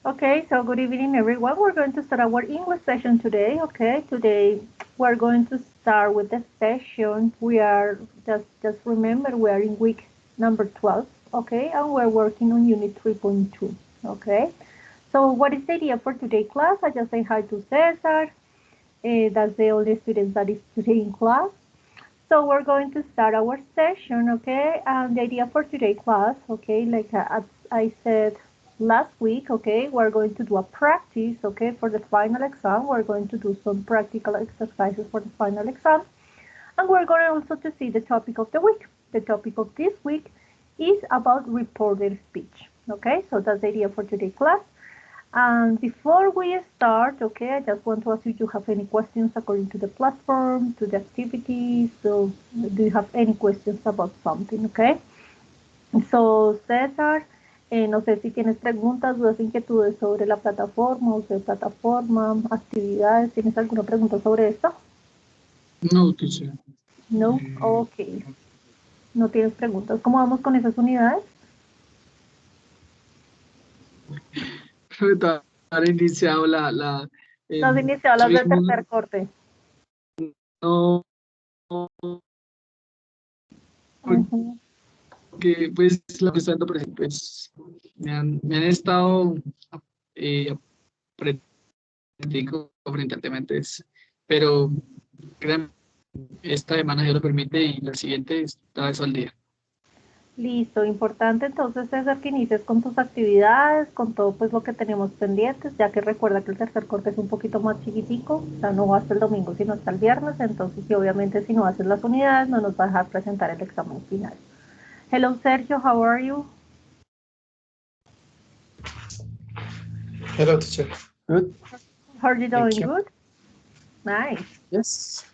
Okay, so good evening, everyone. We're going to start our English session today. Okay, today we're going to start with the session. We are just remember we are in week number 12. Okay, and we're working on unit 3.2. Okay, so what is the idea for today's class? I just say hi to Cesar. That's the only student that is today in class. So we're going to start our session, okay? And the idea for today's class, okay, like as I said last week, okay, we're going to do a practice, okay, for the final exam. We're going to do some practical exercises for the final exam. And we're going also to see the topic of the week. The topic of this week is about reported speech, okay? So that's the idea for today's class. And before we start, okay, I just want to ask you to have any questions according to the platform, to the activities. So do you have any questions about something, okay? So César, no sé si tienes preguntas, dudas, inquietudes sobre la plataforma, uso de plataforma, actividades. ¿Tienes alguna pregunta sobre esto? No, teacher. No, ok. No tienes preguntas. ¿Cómo vamos con esas unidades? Haber iniciado No has iniciado las del tercer corte. no, porque pues la que estoy dando, por ejemplo, pues me han estado aprendiendo frecuentemente, pero créanme, esta semana Dios lo permite y la siguiente está eso al día. Listo, importante entonces César que inicies con tus actividades, con todo pues lo que tenemos pendientes, ya que recuerda que el tercer corte es un poquito más chiquitico, o sea, no va hasta el domingo sino hasta el viernes, entonces y obviamente si no haces las unidades no nos va a dejar presentar el examen final. Hello Sergio, how are you? Hello, teacher. Good. How are you doing? Thank you. Good? Nice. Yes.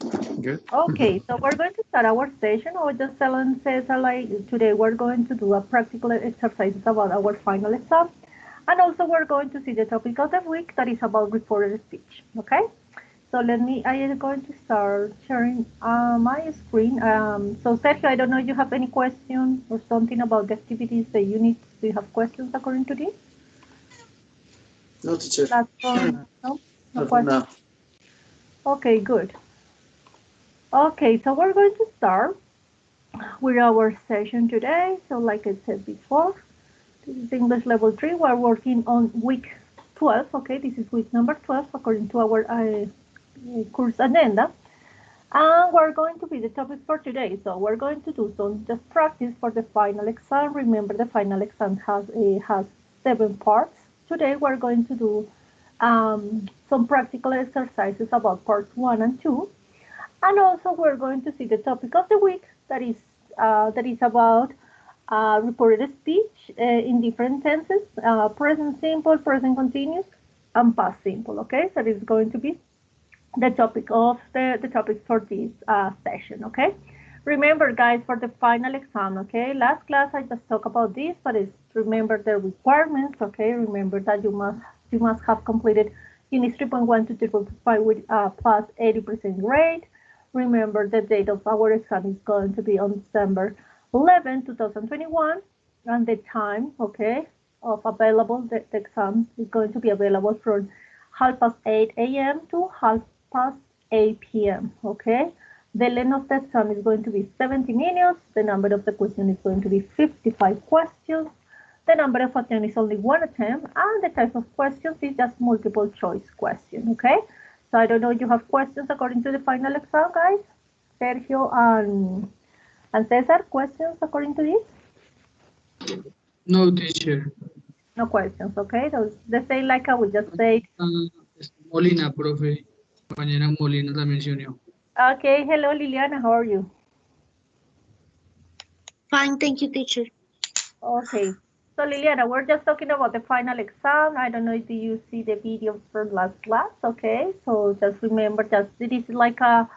Good. Okay, so we're going to start our session. I was just telling Cesar like today we're going to do a practical exercises about our final exam. And also we're going to see the topic of the week that is about reported speech, okay? So I am going to start sharing my screen. So Sergio, I don't know if you have any questions or something about the activities, the units. Do you have questions according to this? No, teacher. No questions? Okay, good. Okay, so we're going to start with our session today. So like I said before, this is English level 3. We're working on week 12. Okay, this is week number 12 according to our course agenda. And we're going to be the topic for today. So we're going to do some just practice for the final exam. Remember the final exam has 7 parts. Today we're going to do some practical exercises about parts 1 and 2. And also we're going to see the topic of the week that is about reported speech in different tenses, present simple, present continuous, and past simple. Okay, so it's going to be the topic of the topic for this session. Okay, remember guys, for the final exam, okay, last class I just talked about this, but remember the requirements. Okay, remember that you must have completed units 3.1 to 3.5 with plus 80% grade. Remember the date of our exam is going to be on December 11, 2021, and the time, okay, of available, the exam is going to be available from 8:30 a.m. to 8:30 p.m., okay? The length of the exam is going to be 70 minutes. The number of the question is going to be 55 questions. The number of attempts is only 1 attempt, and the type of questions is just multiple choice question, okay? So I don't know if you have questions according to the final exam, guys. Sergio and Cesar, questions according to this? No, teacher. No questions, okay? Those the same like I would just say. Molina, profe. Compañera Molina también se unió. Okay, hello Liliana, how are you? Fine, thank you, teacher. Okay, so Liliana, we're just talking about the final exam. I don't know if you see the videos from last class, okay? So just remember that it is like a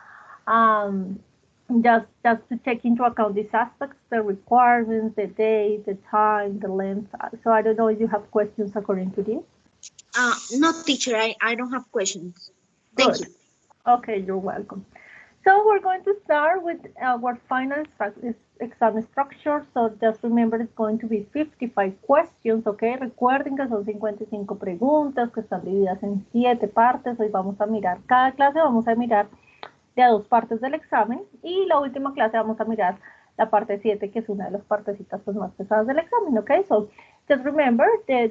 just to take into account these aspects, the requirements, the date, the time, the length. So I don't know if you have questions according to this. No, teacher, I don't have questions. Thank you. Okay, you're welcome. So we're going to start with our final exam structure, so just remember it's going to be 55 questions, okay? Recuerden que son 55 preguntas que están divididas en 7 partes. Hoy vamos a mirar, cada clase vamos a mirar de a 2 partes del examen y la última clase vamos a mirar la parte 7, que es una de las partecitas pues, más pesadas del examen, okay? So just remember the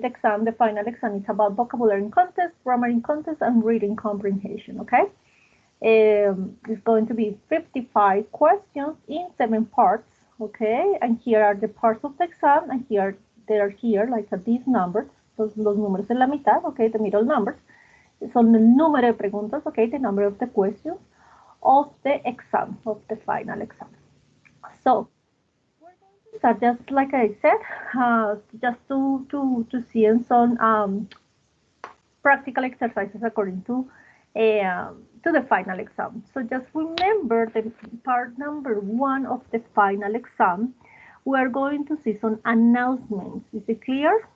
final exam is about vocabulary contest, grammar contest, and reading comprehension, okay? It's going to be 55 questions in 7 parts, okay? And here are the parts of the exam, and here they are here, like these numbers, los números en la mitad, okay, the middle numbers. Son el número de preguntas, okay, the number of the questions of the exam, of the final exam. So we're going to start just like I said, just to see some practical exercises according to the final exam. So just remember the part number 1 of the final exam. We are going to see some announcements. Is it clear?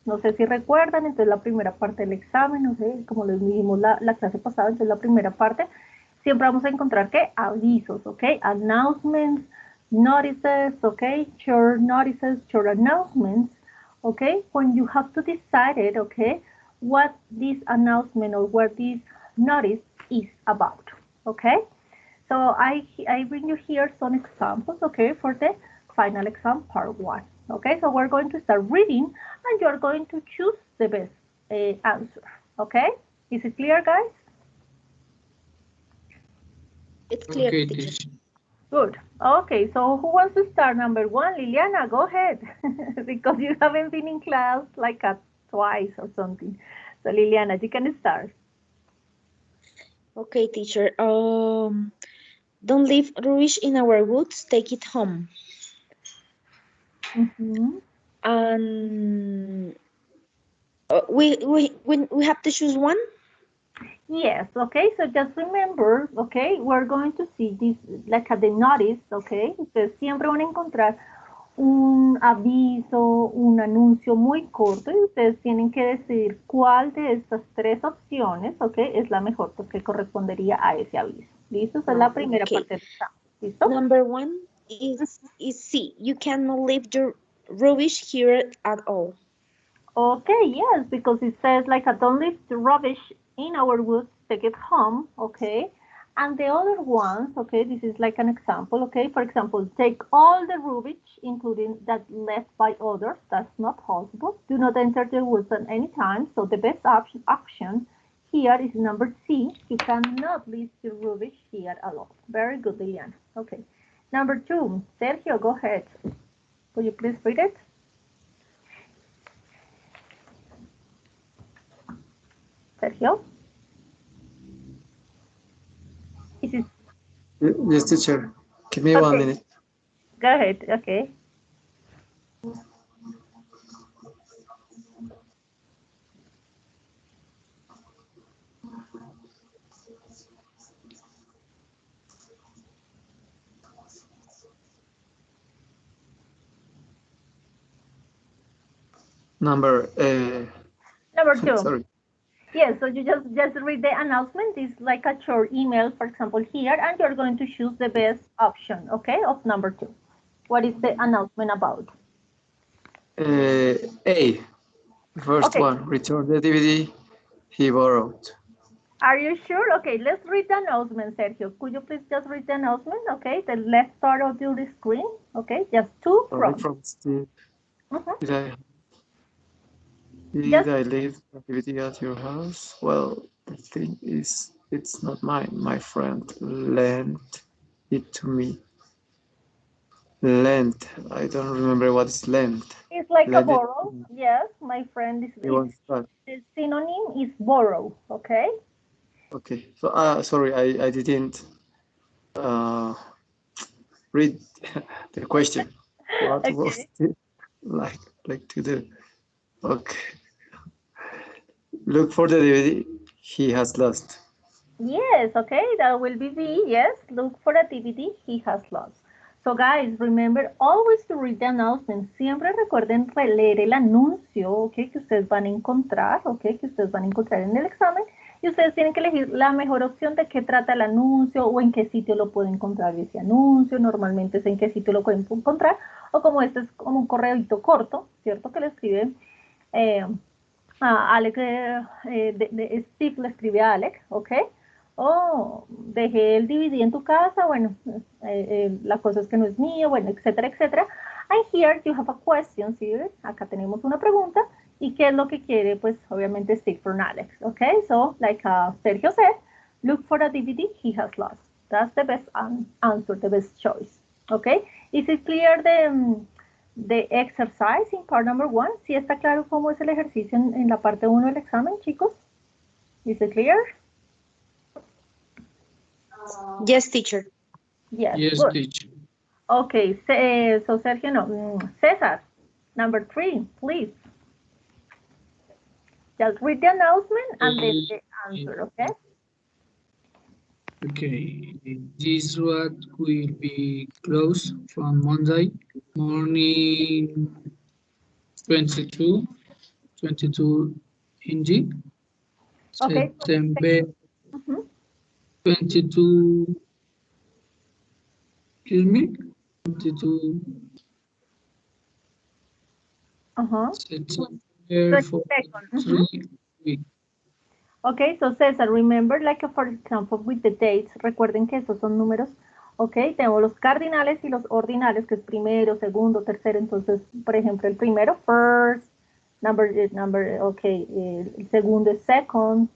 No sé si recuerdan, entonces la primera parte del examen, no sé, como les dijimos la clase pasada, entonces la primera parte, siempre vamos a encontrar que avisos, ¿ok? Announcements, notices, ¿ok? Short notices, short announcements, ¿ok? When you have to decide it, ¿ok? What this announcement or what this notice is about, ¿ok? So I bring you here some examples, ¿ok? For the final exam part 1, ¿ok? So we're going to start reading and you're going to choose the best answer, ¿ok? Is it clear, guys? It's clear, Okay, teacher. teacher. Good. Okay, so who wants to start? Number 1, Liliana, go ahead. Because you haven't been in class like twice or something. So Liliana, you can start. Okay, teacher. Don't leave rubbish in our woods. Take it home. And we have to choose one. Yes, okay, so just remember, okay, we're going to see this, like at the notice, okay, ustedes siempre van a encontrar un aviso, un anuncio muy corto y ustedes tienen que decidir cuál de estas 3 opciones, okay, es la mejor porque correspondería a ese aviso. ¿Listo? Esa es la primera parte del examen. ¿Listo? Number 1 is C. You cannot leave your rubbish here at all. Okay, yes, because it says like don't leave the rubbish in our woods, take it home, okay? And the other ones, okay, this is like an example, okay? For example, take all the rubbish, including that left by others. That's not possible. Do not enter the woods at any time. So the best option here is number C. You cannot leave the rubbish here alone. Very good, Liliana. Okay. Number 2, Sergio, go ahead. Could you please read it? Sergio? Is it... Yes, teacher. Give me 1 minute. Go ahead, okay. Number 2. Sorry. Yes, so you just read the announcement. It's like a short email, for example, here, and you're going to choose the best option, okay, of number 2. What is the announcement about? A. First one, return the DVD he borrowed. Are you sure? Okay, let's read the announcement, Sergio. Could you please just read the announcement? Okay, the left part of your screen. Okay, just 2 from Steve. Did I leave the DVD at your house? Well, the thing is, it's not mine. My friend lent it to me. Lent. I don't remember what is lent. It's like a borrow. Yes, my friend is. The synonym is borrow. Okay. Okay. So, sorry, I didn't read the question. What was it like to do? Okay. Look for the DVD he has lost. Yes, okay, that will be B. Yes, look for a DVD he has lost. So guys, remember always to read the announcement. Siempre recuerden leer el anuncio, okay, que ustedes van a encontrar, okay, que ustedes van a encontrar en el examen y ustedes tienen que elegir la mejor opción de qué trata el anuncio o en qué sitio lo pueden encontrar ese anuncio, normalmente es en qué sitio lo pueden encontrar, o como este es como un correíto corto, ¿cierto? Que le escribe a Alex, Steve le escribe a Alex, ¿ok? Oh, dejé el DVD en tu casa, bueno, la cosa es que no es mío, bueno, etcétera, etcétera. And here you have a question, ¿sí? Acá tenemos una pregunta, y qué es lo que quiere, pues, obviamente, Steve from Alex, ¿ok? So, like Sergio said, look for a DVD he has lost. That's the best answer, the best choice, ¿ok? Is it clear the exercise in part number 1? ¿Sí está claro cómo es el ejercicio en la parte 1 del examen, chicos? Is it clear? Yes, teacher. Yes, Yes, good. teacher. Okay, so Sergio, no. Cesar, number 3, please. Just read the announcement and then the answer, okay? Okay, this road will be closed from Monday morning 22 NG, Okay. September Mhm. 22, excuse me, 22 September 22nd. 3 week. Okay, so Cesar, remember, like for example, with the dates, recuerden que esos son números, ok, tenemos los cardinales y los ordinales, que es primero, segundo, tercero, entonces, por ejemplo, el primero, first, ok, el segundo es second,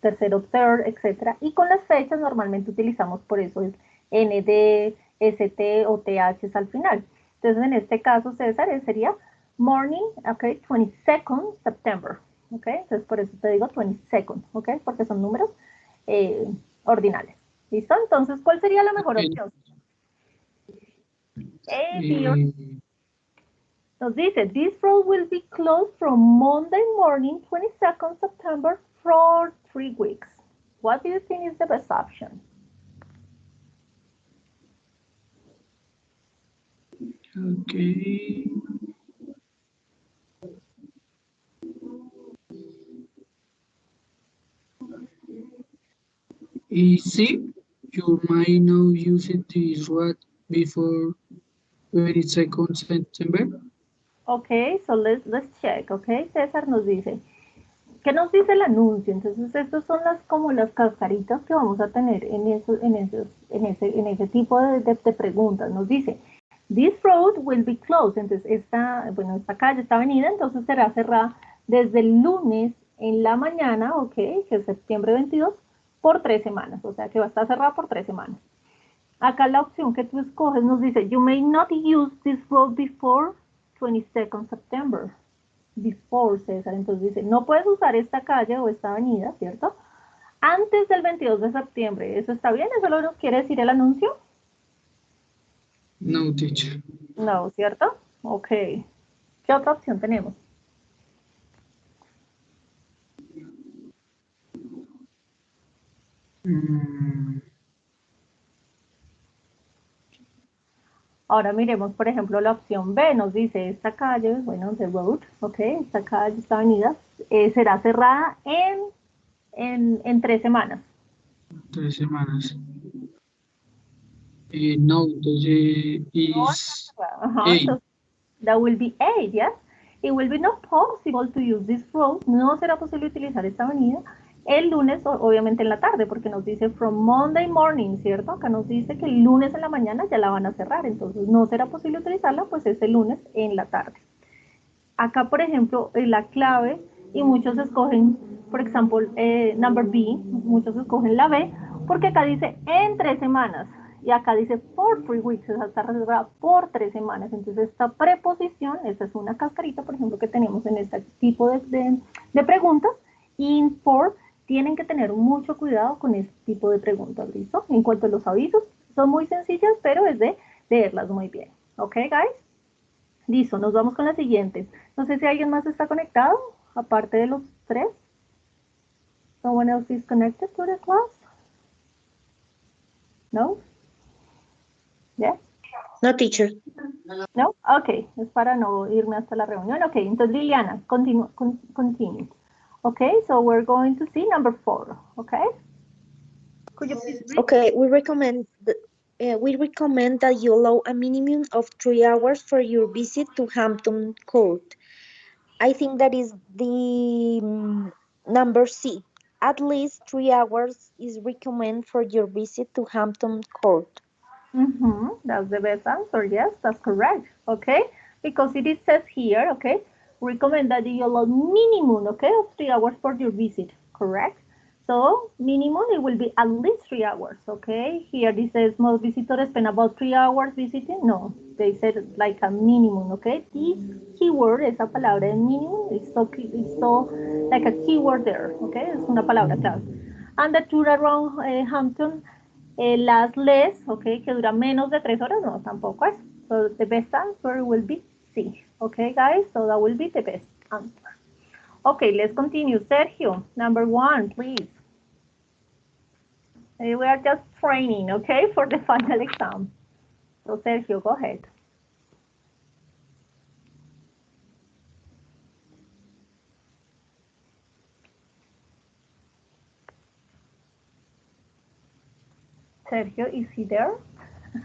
tercero, third, etcétera, y con las fechas normalmente utilizamos, por eso es ND, ST o TH al final. Entonces, en este caso, César, sería morning, ok, 22nd September. ¿Ok? Entonces por eso te digo 22nd, ¿ok? Porque son números ordinales. ¿Listo? Entonces, ¿cuál sería la mejor opción? Nos dice, this road will be closed from Monday morning, 22nd September, for 3 weeks. What do you think is the best option? Okay. Easy, you might know using this road before 22nd September. Ok, so let's check, ok. César nos dice, ¿qué nos dice el anuncio? Entonces, estas son como las cascaritas que vamos a tener en ese tipo de preguntas. Nos dice, this road will be closed. Entonces, esta calle, esta avenida, entonces será cerrada desde el lunes en la mañana, ok, que es septiembre 22, por 3 semanas. O sea, que va a estar cerrada por 3 semanas. Acá la opción que tú escoges nos dice, you may not use this road before 22nd September. Before, César. Entonces dice, no puedes usar esta calle o esta avenida, ¿cierto? Antes del 22 de septiembre. ¿Eso está bien? ¿Eso lo quiere decir el anuncio? No, teacher. No, ¿cierto? Ok. ¿Qué otra opción tenemos? Ahora miremos, por ejemplo, la opción B. Nos dice, esta calle, bueno, the road, ok, esta calle, esta avenida, será cerrada en 3 semanas. 3 semanas. No, entonces is So that will be A, yes. It will be not possible to use this road. No será posible utilizar esta avenida el lunes, obviamente en la tarde, porque nos dice from Monday morning, ¿cierto? Acá nos dice que el lunes en la mañana ya la van a cerrar, entonces no será posible utilizarla, pues este lunes en la tarde. Acá, por ejemplo, la clave, y muchos escogen, por ejemplo, number B, muchos escogen la B, porque acá dice en 3 semanas, y acá dice for 3 weeks, o sea, está reservada por 3 semanas. Entonces, esta preposición, esta es una cascarita, por ejemplo, que tenemos en este tipo de preguntas, y in for, tienen que tener mucho cuidado con este tipo de preguntas, ¿listo? En cuanto a los avisos, son muy sencillas, pero es de leerlas muy bien. ¿Ok, guys? Listo, nos vamos con las siguientes. No sé si alguien más está conectado, aparte de los 3. Someone else is connected to the class? No? Yes? No, teacher. No? Ok, es para no irme hasta la reunión. Ok, entonces Liliana, continue. Okay, so we're going to see number 4. Okay, could you please read? Okay, we recommend that you allow a minimum of 3 hours for your visit to Hampton Court. I think that is the number C. At least 3 hours is recommended for your visit to Hampton Court. That's the best answer. Yes, that's correct. Okay, because it says here, okay, recommend that you allow minimum, okay, of 3 hours for your visit. Correct. So minimum it will be at least 3 hours. Okay. Here this says most visitors spend about 3 hours visiting. No, they said like a minimum. Okay. This keyword, esa palabra de minimum, is so like a keyword there. Okay, es una palabra clave. And the tour around Hampton las less, okay, que dura menos de 3 horas, no, tampoco es. So the best answer will be C. Okay, guys, so that will be the best answer. Okay, let's continue. Sergio, number 1, please. We are just training, okay, for the final exam. So Sergio, go ahead. Sergio, is he there?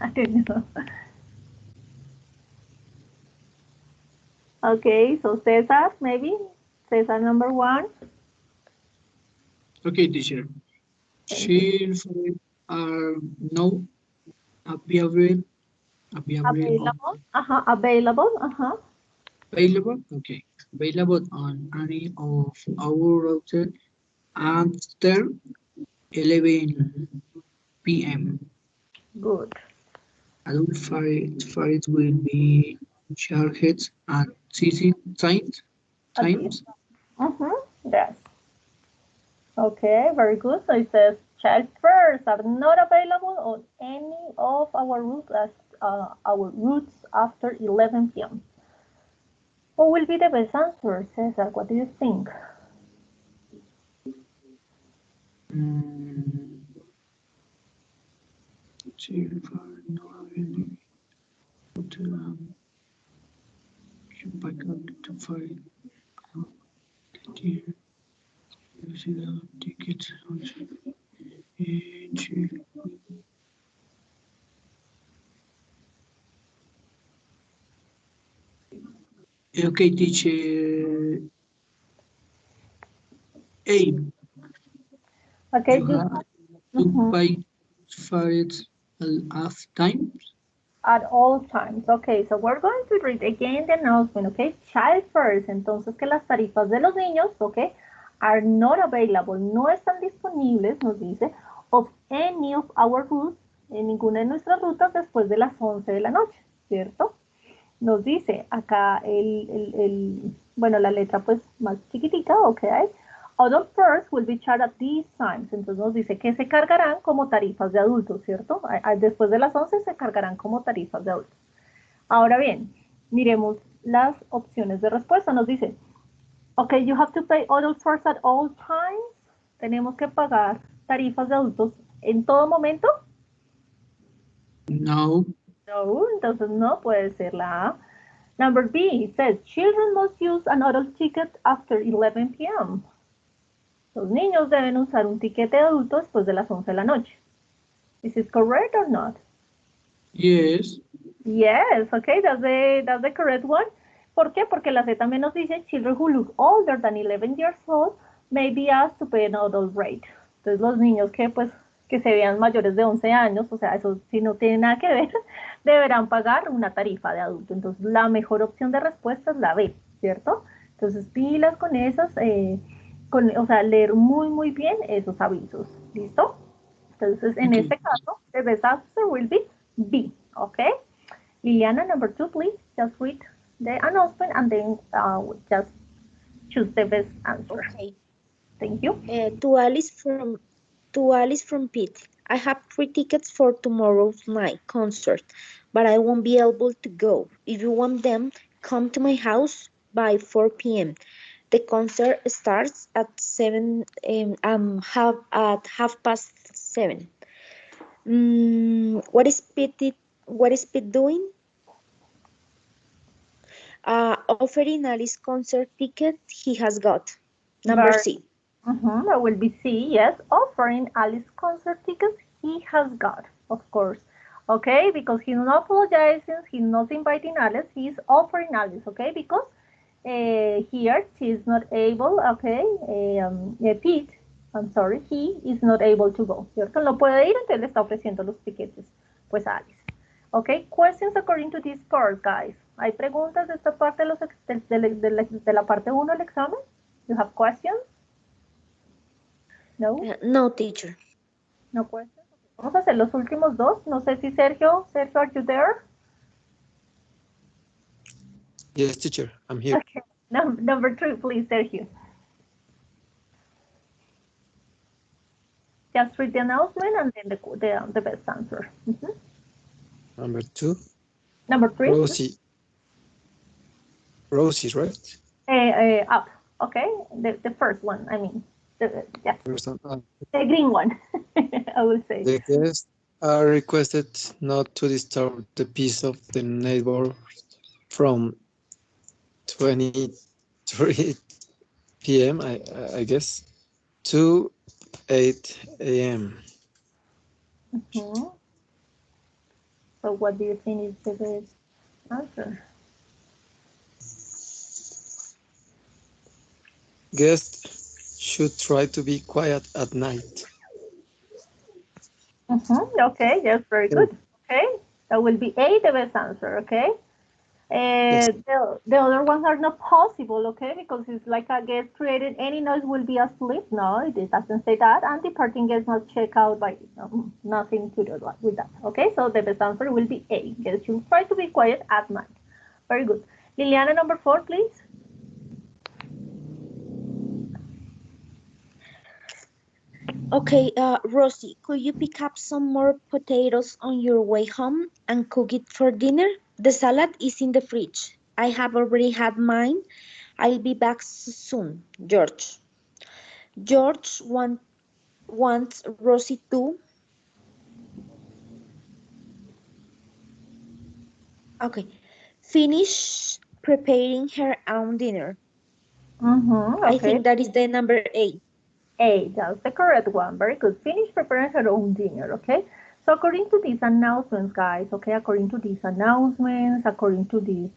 I don't know. Okay, so Cesar, maybe? Cesar, number 1. Okay, teacher. She's are no available, Available. Available. available. Okay, available on any of our routes after 11 p.m. Good. Adult fares will be charged at CC times. Yes. Okay, very good. So it says child fares are not available on any of our routes after 11 p.m. What will be the best answer, Cesar? What do you think? Okay, teacher. A. Okay, You have to buy fares half times. at all times. Okay, so we're going to read again the announcement, okay? Child fares, entonces que las tarifas de los niños, okay, are not available, no están disponibles, nos dice, of any of our routes, en ninguna de nuestras rutas después de las 11 de la noche, ¿cierto? Nos dice acá bueno, la letra pues más chiquitica, ok. Adult fares will be charged at these times. Entonces nos dice que se cargarán como tarifas de adultos, ¿cierto? Después de las 11 se cargarán como tarifas de adultos. Ahora bien, miremos las opciones de respuesta. Nos dice, ok, you have to pay adult fares at all times. Tenemos que pagar tarifas de adultos en todo momento. No. No, entonces no puede ser la A. Number B, it says children must use an adult ticket after 11 p.m. Los niños deben usar un tiquete de adulto después de las 11 de la noche. Is it correct or not? Yes. Yes, okay, that's the correct one. ¿Por qué? Porque la C también nos dice children who look older than 11 years old may be asked to pay an adult rate. Entonces los niños que se vean mayores de 11 años, o sea, eso sí no tiene nada que ver, deberán pagar una tarifa de adulto. Entonces la mejor opción de respuesta es la B, ¿cierto? Entonces pilas con esas, o sea, leer muy bien esos avisos, ¿listo? Entonces en este caso, the best answer will be B, okay? Liliana, number 2, please. Just read the announcement and then just choose the best answer. Okay. Thank you. To Alice from Pete. I have 3 tickets for tomorrow's night concert, but I won't be able to go. If you want them, come to my house by 4 p.m. The concert starts at 7 at half past 7. What is Pete doing? Offering Alice concert ticket he has got. Number C. That will be C, yes. Offering Alice concert tickets he has got, of course. Okay, because he's not apologizing, he's not inviting Alice, he's offering Alice, okay? Because here she's not able, okay? Pete, I'm sorry, he is not able to go, ¿cierto? No puede ir, entonces le está ofreciendo los tiquetes, pues a Alice. Okay, questions according to this part, guys. ¿Hay preguntas de esta parte de la parte 1 del examen? You have questions? No? No, teacher. No questions. Vamos a hacer los últimos dos. No sé si Sergio, are you there? Yes, teacher, I'm here. Okay. Number 3, please, Sergio. Just read the announcement and then the best answer. Number 2. Number 3. Rosie, right? Up. Okay, the first one. I mean, yeah. The green one. I will say. The guests are requested not to disturb the peace of the neighbor from 23 p.m. I guess to 8 a.m. So what do you think is the best answer? Guests should try to be quiet at night. Okay, yes, very good. Okay, that will be A, the best answer, okay? Yes. The other ones are not possible, okay? Because it's like a guest created any noise will be asleep. No, it doesn't say that. And departing guests must check out by nothing to do with that, okay? So the best answer will be A. Guests should try to be quiet at night. Very good. Liliana, number 4, please. Okay, Rosie, could you pick up some more potatoes on your way home and cook it for dinner? The salad is in the fridge. I have already had mine. I'll be back soon, George. George wants Rosie to... Okay, finish preparing her own dinner. Okay. I think that is the number A. A, that's the correct one. Very good. Finish preparing her own dinner, okay? So according to these announcements, guys, okay, according to these announcements, according to these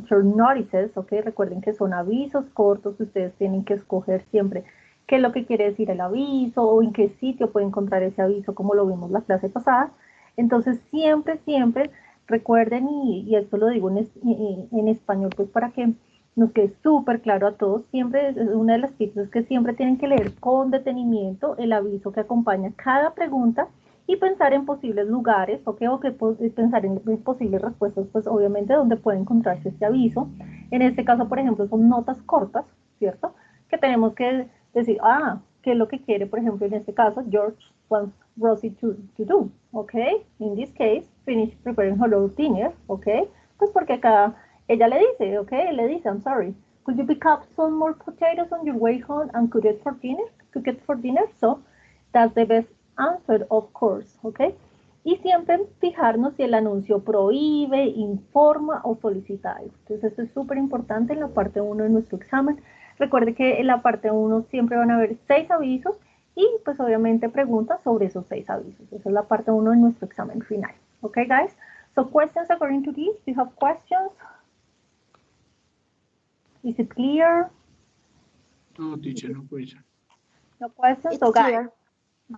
turn notices, okay, recuerden que son avisos cortos, ustedes tienen que escoger siempre qué es lo que quiere decir el aviso o en qué sitio puede encontrar ese aviso, como lo vimos la clase pasada. Entonces, siempre recuerden, y esto lo digo en español, pues para que nos quede súper claro a todos, siempre, una de las tips es que siempre tienen que leer con detenimiento el aviso que acompaña cada pregunta y pensar en posibles lugares, ¿ok? O que pensar en posibles respuestas, pues obviamente donde puede encontrarse este aviso. En este caso, por ejemplo, son notas cortas, ¿cierto? Que tenemos que decir, ¿qué es lo que quiere? Por ejemplo, en este caso, George wants Rosie to do, ¿ok? In this case, finish preparing her dinner, ¿ok? Pues porque acá ella le dice, okay, le dice, I'm sorry, could you pick up some more potatoes on your way home and cook it for dinner? So that's the best answer, of course, okay? Y siempre fijarnos si el anuncio prohíbe, informa o solicita algo. Entonces esto es súper importante en la parte 1 de nuestro examen. Recuerde que en la parte 1 siempre van a haber 6 avisos y pues obviamente preguntas sobre esos 6 avisos. Esa es la parte 1 de nuestro examen final. Okay, guys? So questions according to this, do you have questions? Is it clear? No, teacher, no question. No questions? It's clear.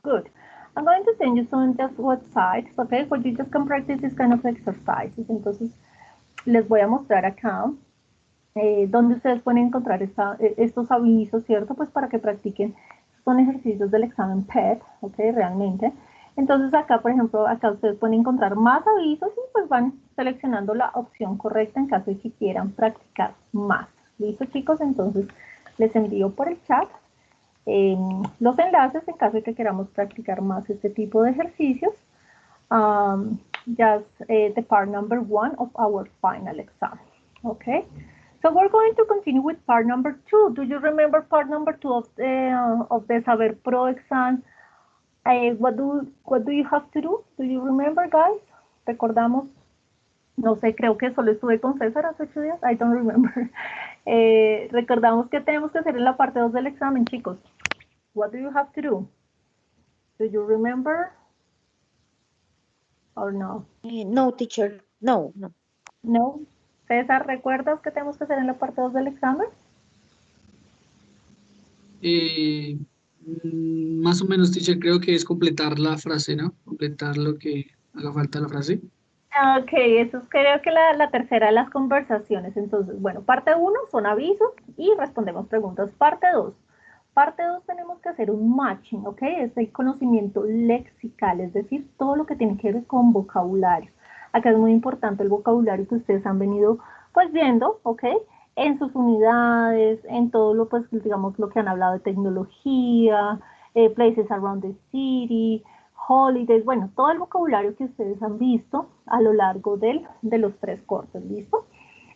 Good. I'm going to send you some just websites, okay, where you just can practice this kind of exercises. Entonces, les voy a mostrar acá donde ustedes pueden encontrar estos avisos, ¿cierto? Pues para que practiquen. Son ejercicios del examen PET, ok, realmente. Entonces acá, por ejemplo, acá ustedes pueden encontrar más avisos y pues van seleccionando la opción correcta en caso de que quieran practicar más. ¿Listo, chicos? Entonces, les envío por el chat los enlaces en caso de que queramos practicar más este tipo de ejercicios. Just the part number 1 of our final exam. Okay? So we're going to continue with part number 2. Do you remember part number 2 of the Saber Pro exam? What do you have to do? Do you remember, guys? Recordamos No sé, creo que solo estuve con César hace 8 días. I don't remember. Recordamos que tenemos que hacer en la parte 2 del examen, chicos. What do you have to do? Do you remember? Or no? No, teacher. No, no. No. César, ¿recuerdas que tenemos que hacer en la parte 2 del examen? Más o menos, teacher, creo que es completar la frase, ¿no? Completar lo que haga falta la frase. Ok, eso es creo que la tercera de las conversaciones. Entonces, bueno, parte 1 son avisos y respondemos preguntas. Parte 2. Parte 2 tenemos que hacer un matching, ¿ok? Es el conocimiento lexical, es decir, todo lo que tiene que ver con vocabulario. Acá es muy importante el vocabulario que ustedes han venido pues viendo, ¿ok? En sus unidades, en todo lo pues digamos lo que han hablado de tecnología, places around the city, holidays, bueno, todo el vocabulario que ustedes han visto a lo largo de los 3 cortes, ¿listo?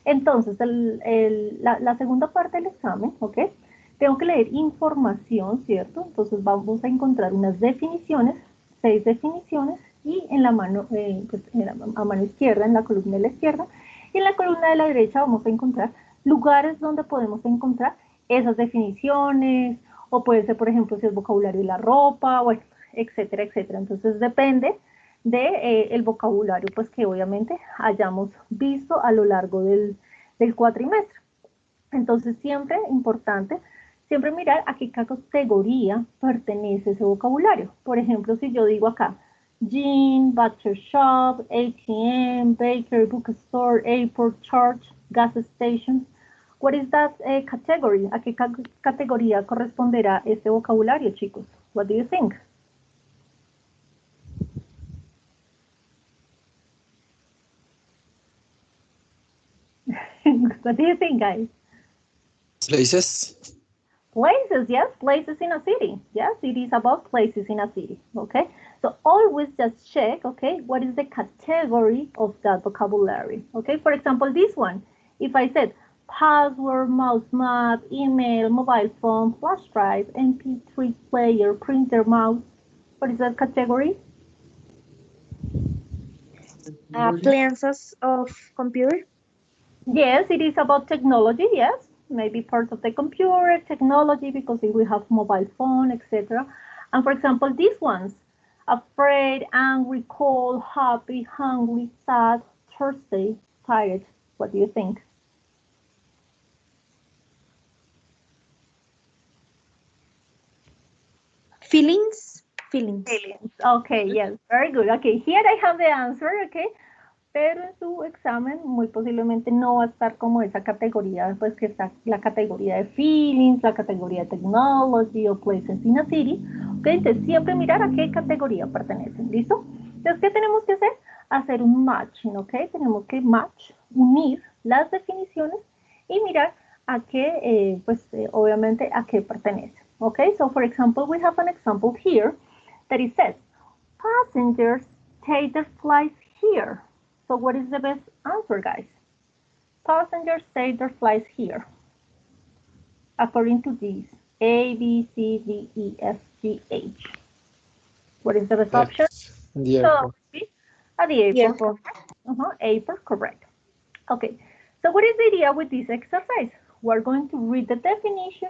Entonces, la segunda parte del examen, ¿ok? Tengo que leer información, ¿cierto? Entonces vamos a encontrar unas definiciones, 6 definiciones, y en la mano, pues, a mano izquierda, en la columna de la izquierda, y en la columna de la derecha vamos a encontrar lugares donde podemos encontrar esas definiciones, o puede ser, por ejemplo, si es vocabulario de la ropa, bueno, etcétera, etcétera. Entonces depende de el vocabulario pues que obviamente hayamos visto a lo largo del cuatrimestre. Entonces siempre importante, siempre mirar a qué categoría pertenece ese vocabulario. Por ejemplo, si yo digo acá, gym, butcher shop, ATM, baker, bookstore, airport, church, gas station, what is that category? ¿A qué categoría corresponderá este vocabulario, chicos? What do you think? What do you think, guys? Places. Places, yes, places in a city. Yes, it is about places in a city. Okay, so always just check, okay, what is the category of that vocabulary? Okay, for example, this one, if I said password, mouse map, email, mobile phone, flash drive, MP3 player, printer, mouse, what is that category? Appliances of computer. Yes, it is about technology, yes. Maybe part of the computer, technology, because if we have mobile phone, etc. And for example, these ones, afraid, angry, cold, happy, hungry, sad, thirsty, tired. What do you think? Feelings. Feelings. Feelings. Okay, yes, very good. Okay, here I have the answer, okay. Pero en su examen muy posiblemente no va a estar como esa categoría, pues que está la categoría de feelings, la categoría de technology o places in a city. Ok, entonces siempre mirar a qué categoría pertenecen, ¿listo? Entonces, ¿qué tenemos que hacer? Hacer un matching, ¿ok? Tenemos que unir las definiciones y mirar a qué, obviamente a qué pertenece. Ok, so for example, we have an example here that it says, passengers take their flights here. So what is the best answer, guys? Passengers take their flights here. According to these, A, B, C, D, E, F, G, H. What is the best option? In the So, airport. at the airport. Airport. Airport, correct. Okay, so what is the idea with this exercise? We're going to read the definition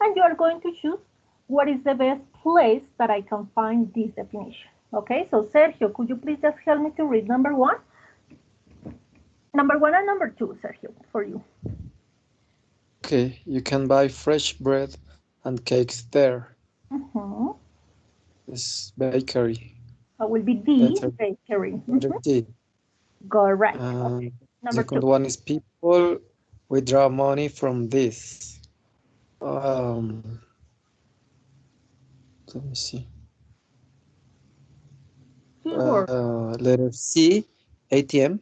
and you are going to choose what is the best place that I can find this definition. Okay, so Sergio, could you please just help me to read number 1? Number 1 and number 2, Sergio, for you. Okay, you can buy fresh bread and cakes there. It's bakery. That will be D, Letter bakery. D. Correct. And Number second 2. one is people withdraw money from this. Let me see. Keyword. Letter C, ATM.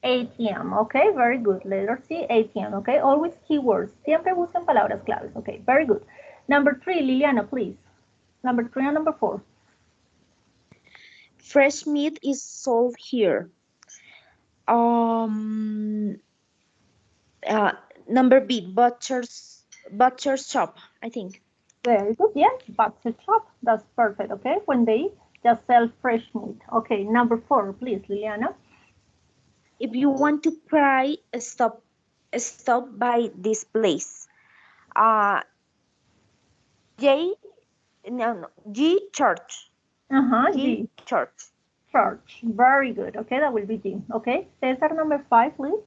ATM, okay, very good. Letter C, ATM, okay. Always keywords. Siempre busquen palabras claves, okay, very good. Number 3, Liliana, please. Number 3 and number 4. Fresh meat is sold here. Number B, butcher's shop, I think. Very good, yes, butcher shop. That's perfect, okay, when they just sell fresh meat. Okay, number 4, please, Liliana. If you want to cry, stop by this place. Uh, J, no, G Church. G G. Church. Church. Very good. Okay, that will be G. Okay, Cesar, number 5, please.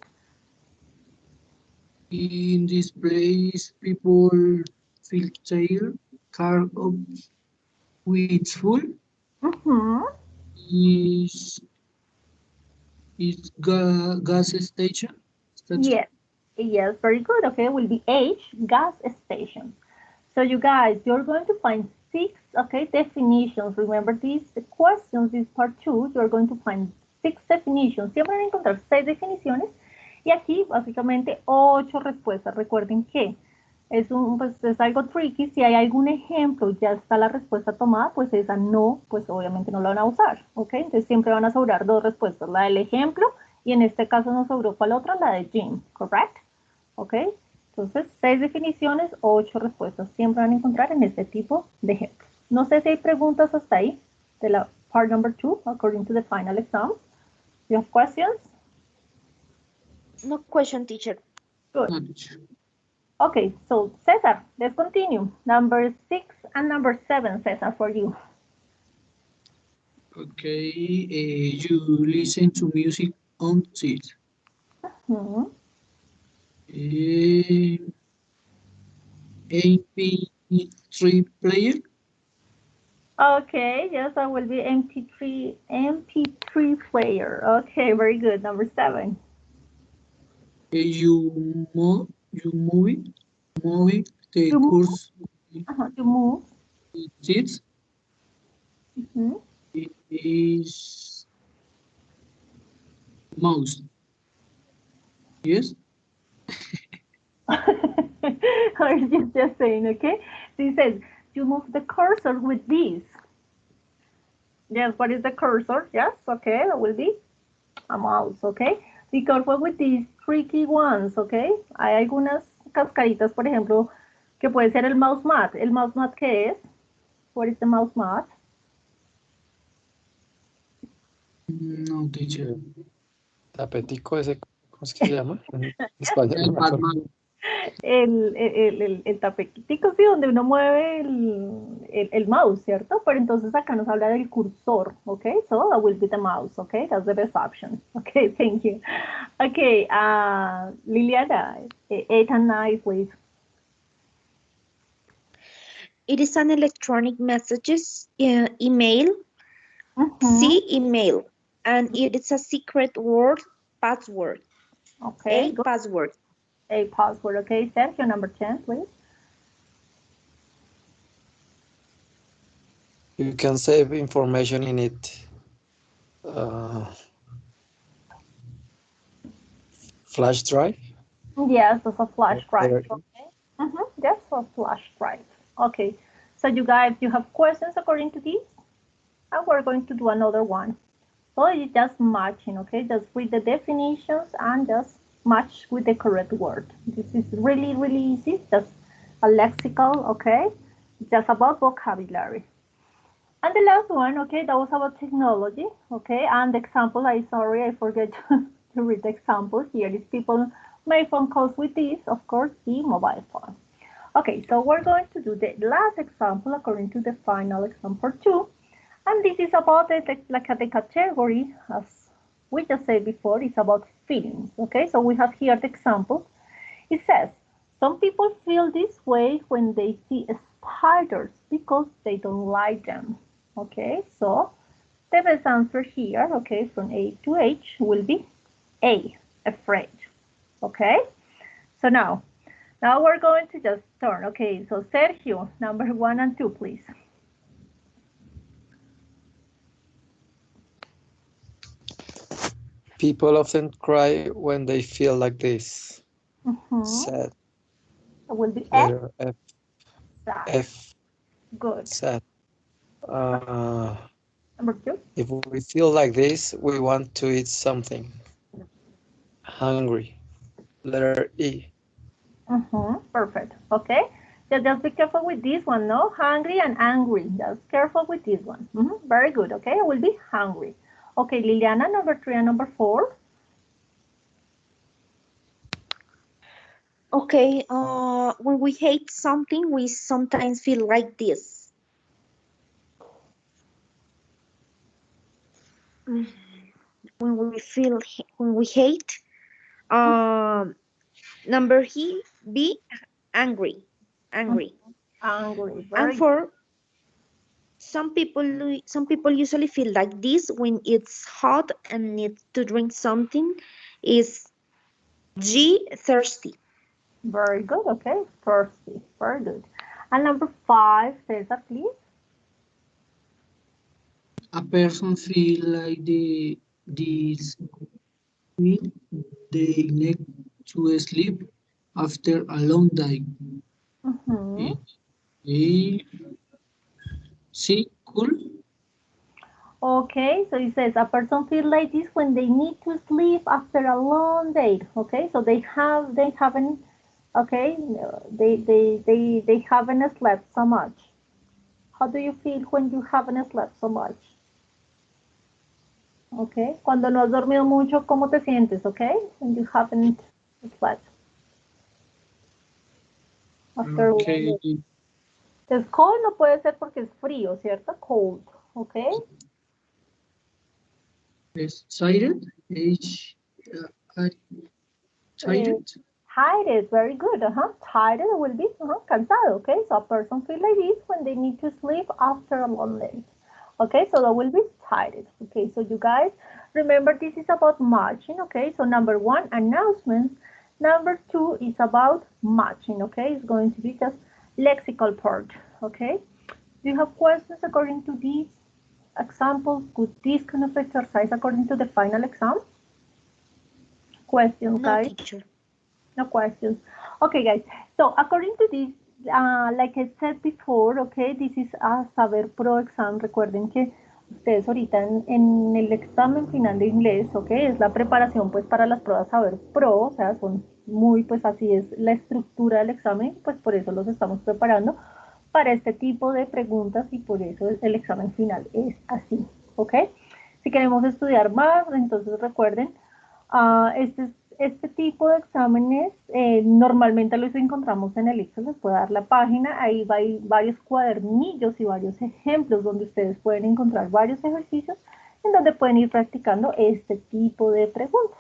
In this place, people fill their car up with full. Mm-hmm. Is gas station? Station? Yes. Yes, very good. Okay, will be H, gas station. So you guys, you're going to find 6, okay, definitions. Remember these questions, this part 2, you're going to find 6 definitions. Siempre van a encontrar 6 definiciones y aquí básicamente 8 respuestas. Recuerden que pues, es algo tricky. Si hay algún ejemplo, ya está la respuesta tomada, pues esa no, pues obviamente no la van a usar, ¿ok? Entonces siempre van a sobrar 2 respuestas, la del ejemplo y en este caso nos sobró ¿cuál otra? La de Jim, ¿correct? ¿Ok? Entonces, 6 definiciones, 8 respuestas. Siempre van a encontrar en este tipo de ejemplos. No sé si hay preguntas hasta ahí de la part number 2, according to the final exam. You have questions? No question, teacher. Good. No, teacher. Okay, so Cesar, let's continue. Number 6 and number 7, Cesar, for you. Okay, you listen to music on set. Hmm. MP3 player. Okay, yes, that will be MP3 player. Okay, very good. Number 7. You move the You move. course You move. seats. Hmm. It is mouse. Yes. Or you just saying, okay? So he says, you move the cursor with these. Yes, what is the cursor? Yes, okay, that will be a mouse, okay? Be careful with these tricky ones, okay? Hay algunas cascaritas, por ejemplo, que puede ser el mouse mat. ¿El mouse mat qué es? What is the mouse mat? No, teacher. Tapetico ese, ¿cómo es que se llama? En español. El no me acuerdo. Batman. El tapetico, sí, donde uno mueve el mouse, ¿cierto? Pero entonces acá nos habla del cursor, ¿ok? So that will be the mouse, ¿ok? That's the best option. Okay, thank you. Okay, Liliana, 8 and 9, please. It is an electronic messages email. Mhm. C email, and it is a secret word password. Okay, A good. password. A password, okay? Sergio, number 10, please. You can save information in it. Flash drive. Yes, that's a flash drive. Better. Okay. That's a flash drive. Okay. So you guys, you have questions according to this? And we're going to do another one. So it's just matching, okay? Just read the definitions and just match with the correct word. This is really, really easy. Just a lexical, okay? Just about vocabulary. And the last one, okay, that was about technology, okay? And the example, sorry, I forget to read the example. Here is people make phone calls with this, of course, the mobile phone. Okay, so we're going to do the last example according to the final example 2. And this is about the category, as we just said before, it's about feelings, okay? So we have here the example. It says, some people feel this way when they see spiders because they don't like them, okay? So the best answer here, okay, from A to H will be A, afraid, okay? So now we're going to just turn, okay? So Sergio, number 1 and 2, please. People often cry when they feel like this. Sad. It will be F. Letter F. Sad. F. Good. Sad. Number 2. If we feel like this, we want to eat something. Hungry. Letter E. Perfect. Okay. So just be careful with this one, no? Hungry and angry. Just careful with this one. Very good. Okay. I will be hungry. Okay, Liliana, number 3 and number 4. Okay, when we hate something, we sometimes feel like this. Mm, when we hate, um, number B, angry, Mhm. angry. Angry, And very for some people usually feel like this when it's hot and need to drink something. Is G, thirsty. very good. Okay, thirsty, very good. And number five, Cesar, please. A person feel like this week they need to sleep after a long day. Mm-hmm. Eh, sí, cool. Okay, so it says a person feels like this when they need to sleep after a long day. Okay, so they haven't okay they haven't slept so much. How do you feel when you haven't slept so much? Okay, cuando no has dormido mucho, ¿cómo te sientes? Okay, when you haven't slept after a long Okay. day. Es cold no puede ser porque es frío, ¿cierto? Cold. Okay. Excited. H. Uh, Eh, tired. Tired, very good. Tired will be cansado. Okay, so a person feel like this when they need to sleep after a long day. Okay, so that will be tired. Okay, so you guys remember this is about matching. Okay, so number one, announcements. Number two is about matching. Okay, it's going to be just lexical part. Okay, do you have questions according to these examples? Could this kind of exercise according to the final exam? Questions, No, guys? teacher. No questions. Okay, guys. So according to this, like I said before, okay, this is a Saber Pro exam. Recuerden que ustedes ahorita en el examen final de inglés, okay, es la preparación pues para las pruebas Saber Pro, o sea, son muy, pues así es la estructura del examen, pues por eso los estamos preparando para este tipo de preguntas y por eso el examen final es así, ok. Si queremos estudiar más, entonces recuerden, este tipo de exámenes normalmente los encontramos en el Excel, les puedo dar la página, ahí va hay varios cuadernillos y varios ejemplos donde ustedes pueden encontrar varios ejercicios en donde pueden ir practicando este tipo de preguntas.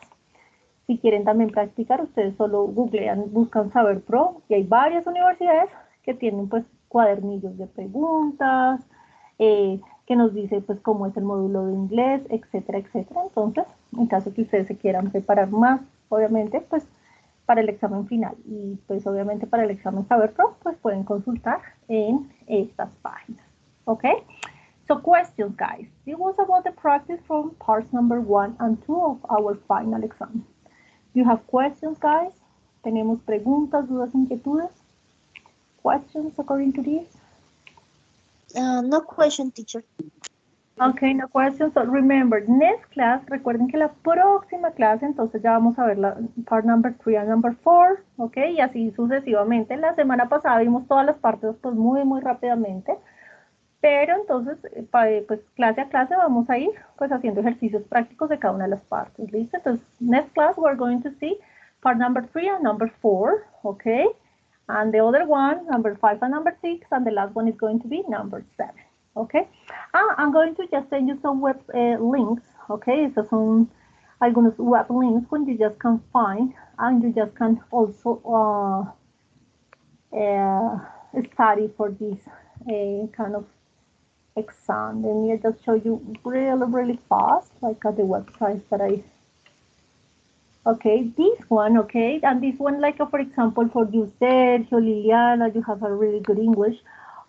Si quieren también practicar, ustedes solo googlean, buscan Saber Pro y hay varias universidades que tienen pues cuadernillos de preguntas, que nos dice pues cómo es el módulo de inglés, etcétera, etcétera. Entonces, en caso que ustedes se quieran preparar más, obviamente, pues para el examen final y pues obviamente para el examen Saber Pro, pues pueden consultar en estas páginas. Okay? So questions, guys. It was about the practice from parts number 1 and 2 of our final exam. Do you have questions, guys? ¿Tenemos preguntas, dudas, inquietudes? Questions according to this? No question, teacher. Okay, no questions. So remember, next class, recuerden que la próxima clase, entonces ya vamos a ver la part number 3 and number 4, ok, y así sucesivamente. La semana pasada vimos todas las partes pues muy rápidamente, pero entonces, pues clase a clase vamos a ir pues haciendo ejercicios prácticos de cada una de las partes, ¿listo? Entonces, next class we're going to see part number 3 and number 4, okay? And the other one, number 5 and number 6, and the last one is going to be number 7, okay? I'm going to just send you some web links, okay? Estos son algunos web links when you just can find, and you just can also study for this kind of exam. Let me just show you really fast, like at the websites that I. Okay, this one, okay, and this one, like for example, for you, Sergio, Liliana, you have a really good English.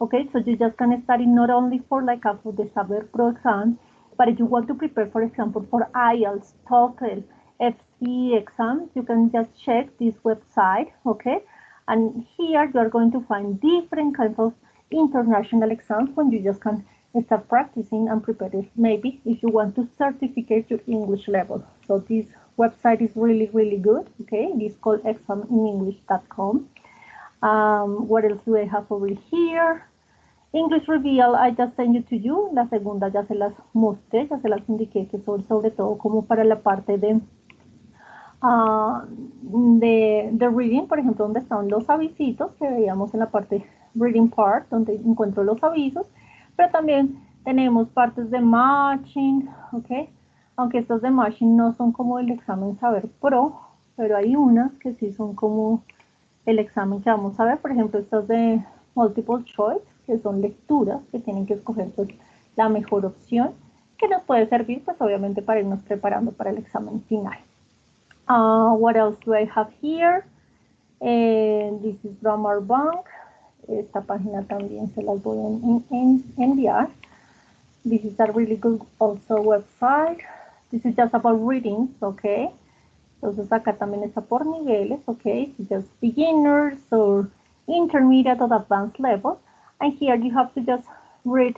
Okay, so you just can study not only for like for the Saber Pro exam, but if you want to prepare, for example, for IELTS, TOEFL, FC exams, you can just check this website, okay, and here you are going to find different kinds of international exams when you just can start practicing and prepare it, maybe if you want to certificate your English level. So this website is really good, okay? It is called examenenglish.com. What else do I have over here? English Reveal, I just sent it to you. La segunda ya se las mostré, ya se las indiqué que son sobre todo como para la parte de de reading, por ejemplo, donde están los avisitos que veíamos en la parte reading part, donde encuentro los avisos, pero también tenemos partes de matching, ¿ok? Aunque estas de matching no son como el examen Saber Pro, pero hay unas que sí son como el examen que vamos a ver, por ejemplo, estas de multiple choice, que son lecturas, que tienen que escoger pues la mejor opción, que nos puede servir pues obviamente para irnos preparando para el examen final. What else do I have here? This is Grammar Bank. Esta página también se las voy a enviar. This is a really good also website. This is just about readings, okay? Entonces acá también está por niveles, okay? So just beginners or intermediate or advanced level. And here you have to just read,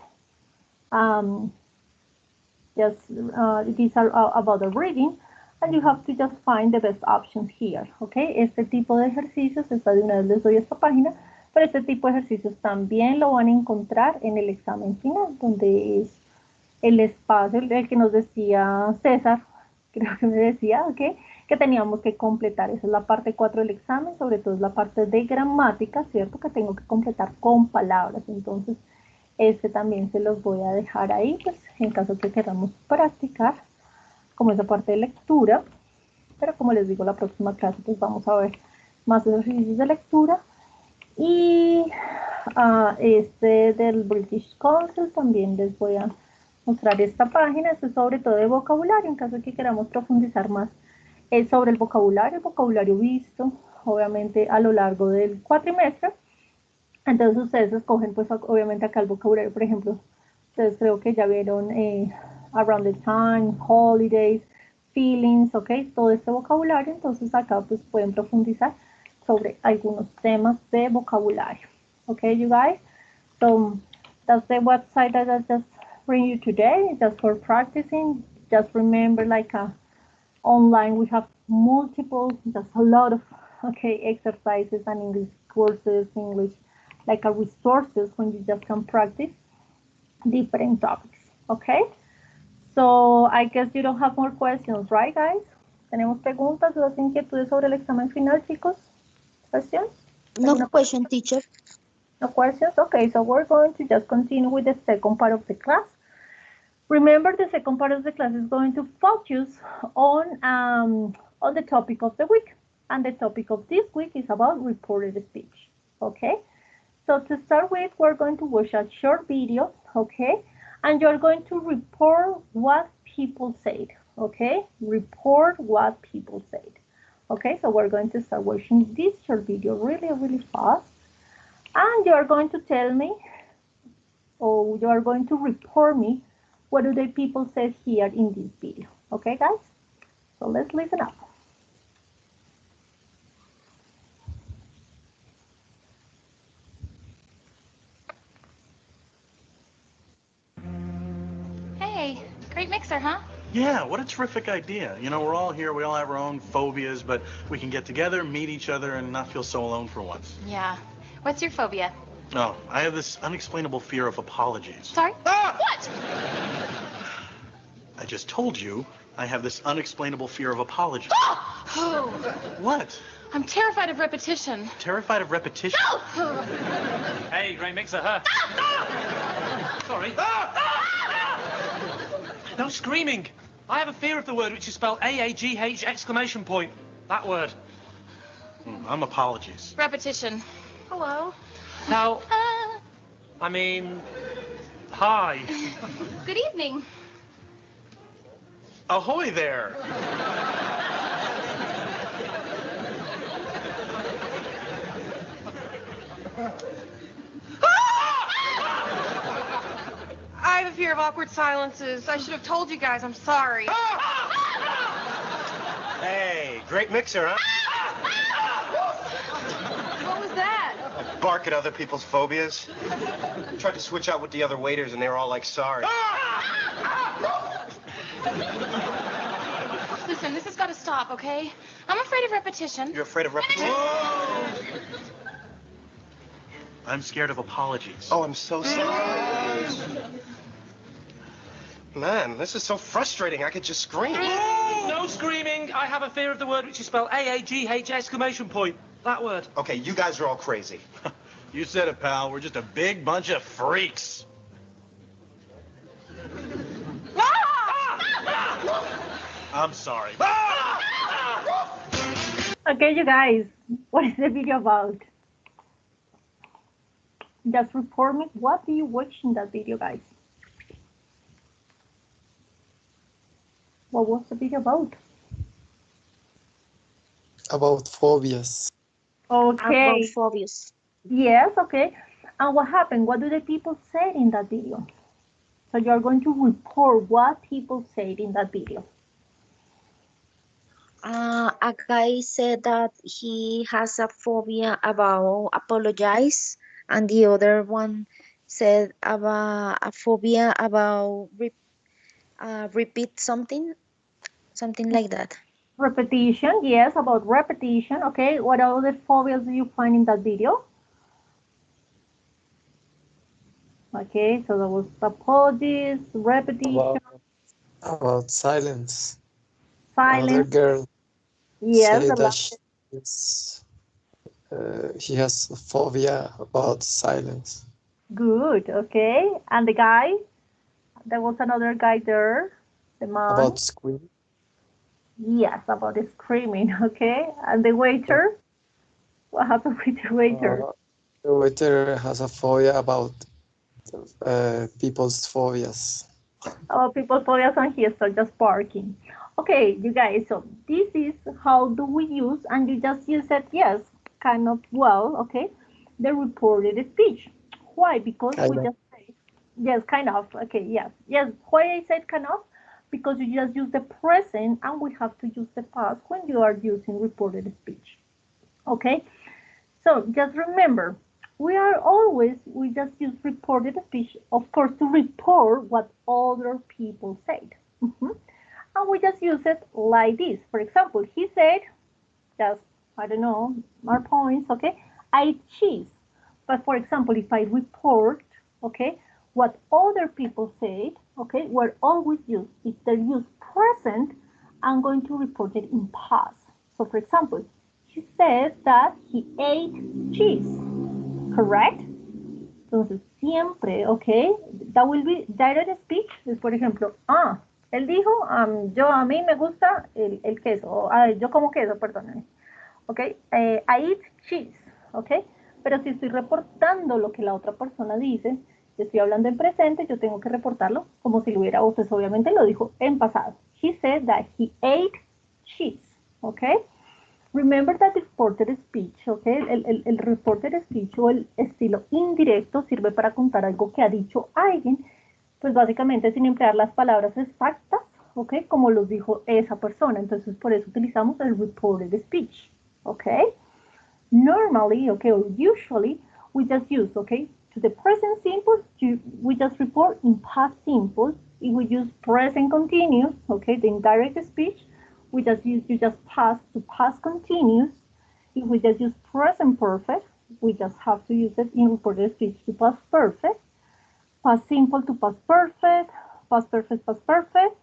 these are about the reading. And you have to just find the best options here, okay? Este tipo de ejercicios, esta de una vez les doy esta página, pero este tipo de ejercicios también lo van a encontrar en el examen final, donde es el espacio, el que nos decía César, creo que me decía, okay, que teníamos que completar. Esa es la parte 4 del examen, sobre todo es la parte de gramática, ¿cierto? Que tengo que completar con palabras. Entonces, este también se los voy a dejar ahí, pues, en caso que queramos practicar, como esa parte de lectura. Pero como les digo, la próxima clase, pues, vamos a ver más ejercicios de lectura. Y este del British Council también les voy a mostrar esta página. Esto es sobre todo de vocabulario, en caso de que queramos profundizar más sobre el vocabulario visto, obviamente a lo largo del cuatrimestre. Entonces ustedes escogen, pues obviamente acá el vocabulario, por ejemplo, ustedes creo que ya vieron around the time, holidays, feelings, ok, todo este vocabulario. Entonces acá pues pueden profundizar sobre algunos temas de vocabulario. Okay, you guys? So that's the website that I just bring you today, just for practicing. Just remember, like online we have multiple, just a lot of exercises and English courses, English like resources when you just can practice different topics. Okay, so I guess you don't have more questions, right, guys? ¿Tenemos preguntas, dudas, inquietudes sobre el examen final, chicos? Questions? No question, teacher. No questions? Okay, so we're going to just continue with the second part of the class. Remember, the second part of the class is going to focus on the topic of the week. And the topic of this week is about reported speech. Okay? So to start with, we're going to watch a short video, okay? And you're going to report what people said, okay? Report what people said. Okay, so we're going to start watching this short video really fast. And you are going to tell me, or you are going to report me, what do the people say here in this video. Okay, guys? So let's listen up. Hey, great mixer, huh? Yeah, what a terrific idea. You know, we're all here, we all have our own phobias, but we can get together, meet each other, and not feel so alone for once. Yeah. What's your phobia? Oh, I have this unexplainable fear of apologies. Sorry? Ah! What? I just told you I have this unexplainable fear of apologies. Oh! What? I'm terrified of repetition. Terrified of repetition? Hey, great mixer, huh? Sorry. No screaming. I have a fear of the word which is spelled A-A-G-H exclamation point. That word. I'm apologies. Repetition. Hello. Now, I mean, hi. Good evening. Ahoy there. I have a fear of awkward silences. I should have told you guys. I'm sorry. Hey, great mixer, huh? What was that? Bark at other people's phobias. Tried to switch out with the other waiters, and they were all like, sorry. Listen, this has got to stop, okay? I'm afraid of repetition. You're afraid of repetition? I'm scared of apologies. Oh, I'm so sorry. Man, this is so frustrating. I could just scream. No screaming. I have a fear of the word which is spelled A-A-G-H exclamation point. That word. Okay, you guys are all crazy. You said it, pal. We're just a big bunch of freaks. I'm sorry. Okay, you guys, what is the video about? Just report me. What do you watch in that video, guys? What was the video about? About phobias. Okay. About phobias. Yes, okay. And what happened? What do the people say in that video? So you're going to report what people said in that video. A guy said that he has a phobia about apologize, and the other one said about a phobia about repeat something like that. Repetition, yes, about repetition. Okay, what other phobias do you find in that video? Okay, so there was apologies, repetition, About silence. Another silence. girl Yes, say the that last. she has a phobia about silence. Good, okay. And the guy, there was another guy there, the man. About screaming. Yes, about the screaming, okay. And the waiter, what happened with the waiter? The waiter has a phobia about people's phobias. About people's phobias and he started just barking. Okay, you guys, so this is how do we use, and you just use it, yes, kind of well, okay, the reported speech. Why? Because we just say, yes, kind of, okay, yes. Why I said kind of? Because you just use the present and we have to use the past when you are using reported speech. Okay, so just remember, we just use reported speech, of course, to report what other people said. And we just use it like this. For example, he said, just, I don't know, more points, okay? I eat cheese. But for example, if I report, okay, what other people said, okay, we're always use, if they're used present, I'm going to report it in past. So for example, he said that he ate cheese, correct? Entonces, siempre, okay, that will be direct speech. Es, por ejemplo, él dijo, a mí me gusta el queso, yo como queso, perdónenme. Okay, I eat cheese, okay, pero si estoy reportando lo que la otra persona dice, estoy hablando en presente, yo tengo que reportarlo como si lo hubiera, o pues obviamente lo dijo en pasado. He said that he ate cheese, okay. Remember that the reported speech, okay, el reported speech o el estilo indirecto sirve para contar algo que ha dicho alguien, pues básicamente sin emplear las palabras exactas, okay, como los dijo esa persona. Entonces por eso utilizamos el reported speech, okay. Normally, okay, or usually, we just use, okay, to the present simple, we just report in past simple. If we use present continuous, okay, the indirect speech, we just use past to past continuous. If we just use present perfect, we just have to use it in reported speech to past perfect, past simple to past perfect, past perfect.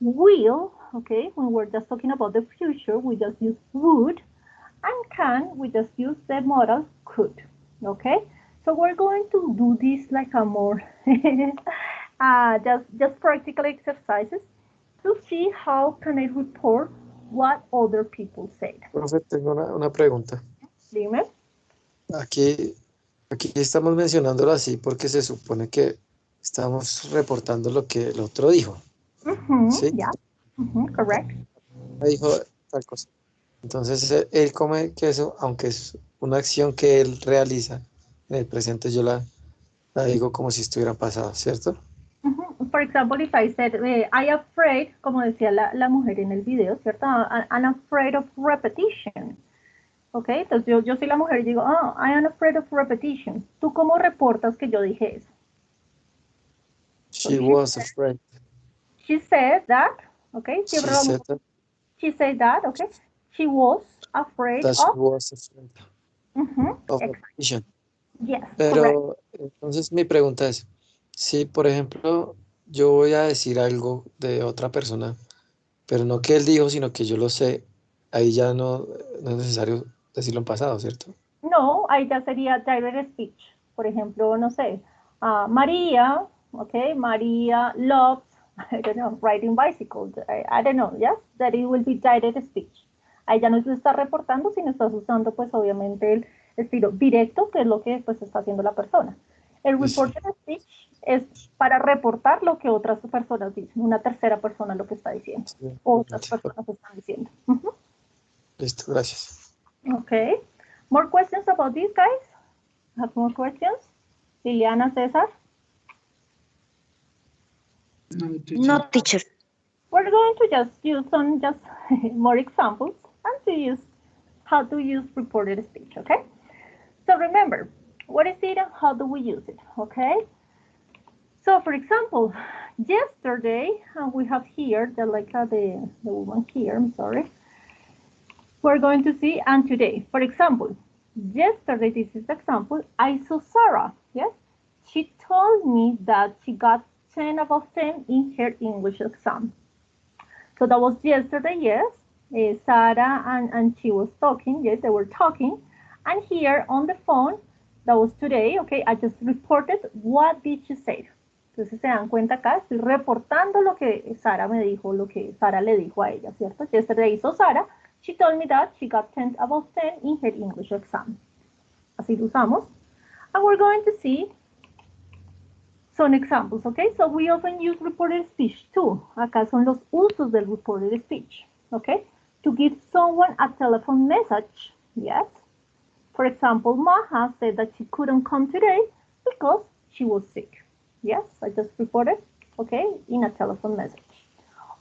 Will, okay, when we're just talking about the future, we just use would, and can, we just use the modal could, okay? So we're going to do this like a more, just practical exercises to see how can I report what other people said. Profe, tengo una pregunta. Dime. Aquí estamos mencionándolo así porque se supone que estamos reportando lo que el otro dijo. ¿Sí? Yeah. Correct. Dijo tal cosa. Entonces él come queso, aunque es una acción que él realiza en el presente, yo la digo como si estuviera pasado, ¿cierto? For example, if I said, I afraid, como decía la mujer en el video, ¿cierto? I'm afraid of repetition. ¿Ok? Entonces yo soy la mujer y digo, I am afraid of repetition. ¿Tú cómo reportas que yo dije eso? She was afraid. She said that, ¿ok? She said that. She said that, ¿ok? She was afraid That she was afraid of repetition. Yes, Pero entonces mi pregunta es, si por ejemplo yo voy a decir algo de otra persona pero no que él dijo, sino que yo lo sé, ahí ya no es necesario decirlo en pasado, ¿cierto? No, ahí ya sería direct speech. Por ejemplo, no sé, María, okay, María loves, I don't know, riding bicycles. I don't know, yes, that it will be direct speech. Ahí ya no se está reportando, sino estás usando, pues, obviamente, el estilo directo, que es lo que, pues, está haciendo la persona. El reported speech es para reportar lo que otras personas dicen, una tercera persona lo que está diciendo, Sí, otras personas están diciendo. listo, gracias. Okay. More questions about this, guys? Have more questions? Liliana, Cesar? No, teacher. No, teacher. We're going to just use some more examples and to use how to use reported speech, okay? So remember, what is it and how do we use it, okay? So for example, yesterday, we have here, the woman here, I'm sorry. We're going to see, and today, for example, yesterday, this is the example, I saw Sarah, yes? She told me that she got 10 out of 10 in her English exam. So that was yesterday, yes. Sarah and she was talking, yes, they were talking. And here on the phone, that was today, okay, I just reported what did she say. Entonces se dan cuenta acá, estoy reportando lo que Sara me dijo, lo que Sara le dijo a ella, ¿cierto? Yesterday saw Sarah, she told me that she got 10 out of 10 in her English exam. Así lo usamos. And we're going to see some examples, okay? So we often use reported speech too. Acá son los usos del reported speech, okay? To give someone a telephone message, yes? For example, Maha said that she couldn't come today because she was sick. Yes, I just reported, okay, in a telephone message.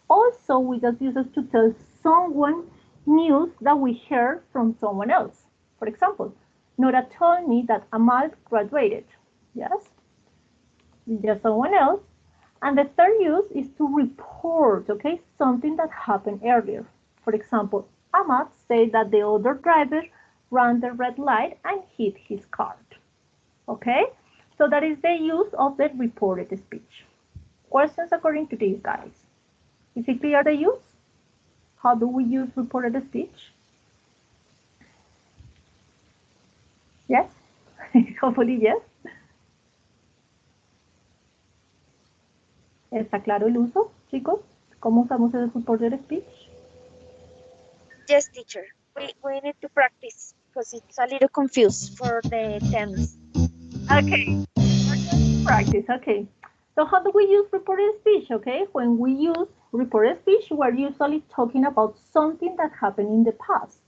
Also, we just use it to tell someone news that we heard from someone else. For example, Nora told me that Amal graduated. Yes, just someone else. And the third use is to report, okay, something that happened earlier. For example, Ahmad said that the other driver ran the red light and hit his car. Okay, so that is the use of the reported speech. Questions according to these guys? Is it clear the use? How do we use reported speech? Yes? Hopefully yes. ¿Está claro el uso, chicos? ¿Cómo usamos el reported speech? Yes, teacher. We need to practice because it's a little confused for the tense. Okay, practice, okay. So how do we use reported speech, okay? When we use reported speech, we're usually talking about something that happened in the past.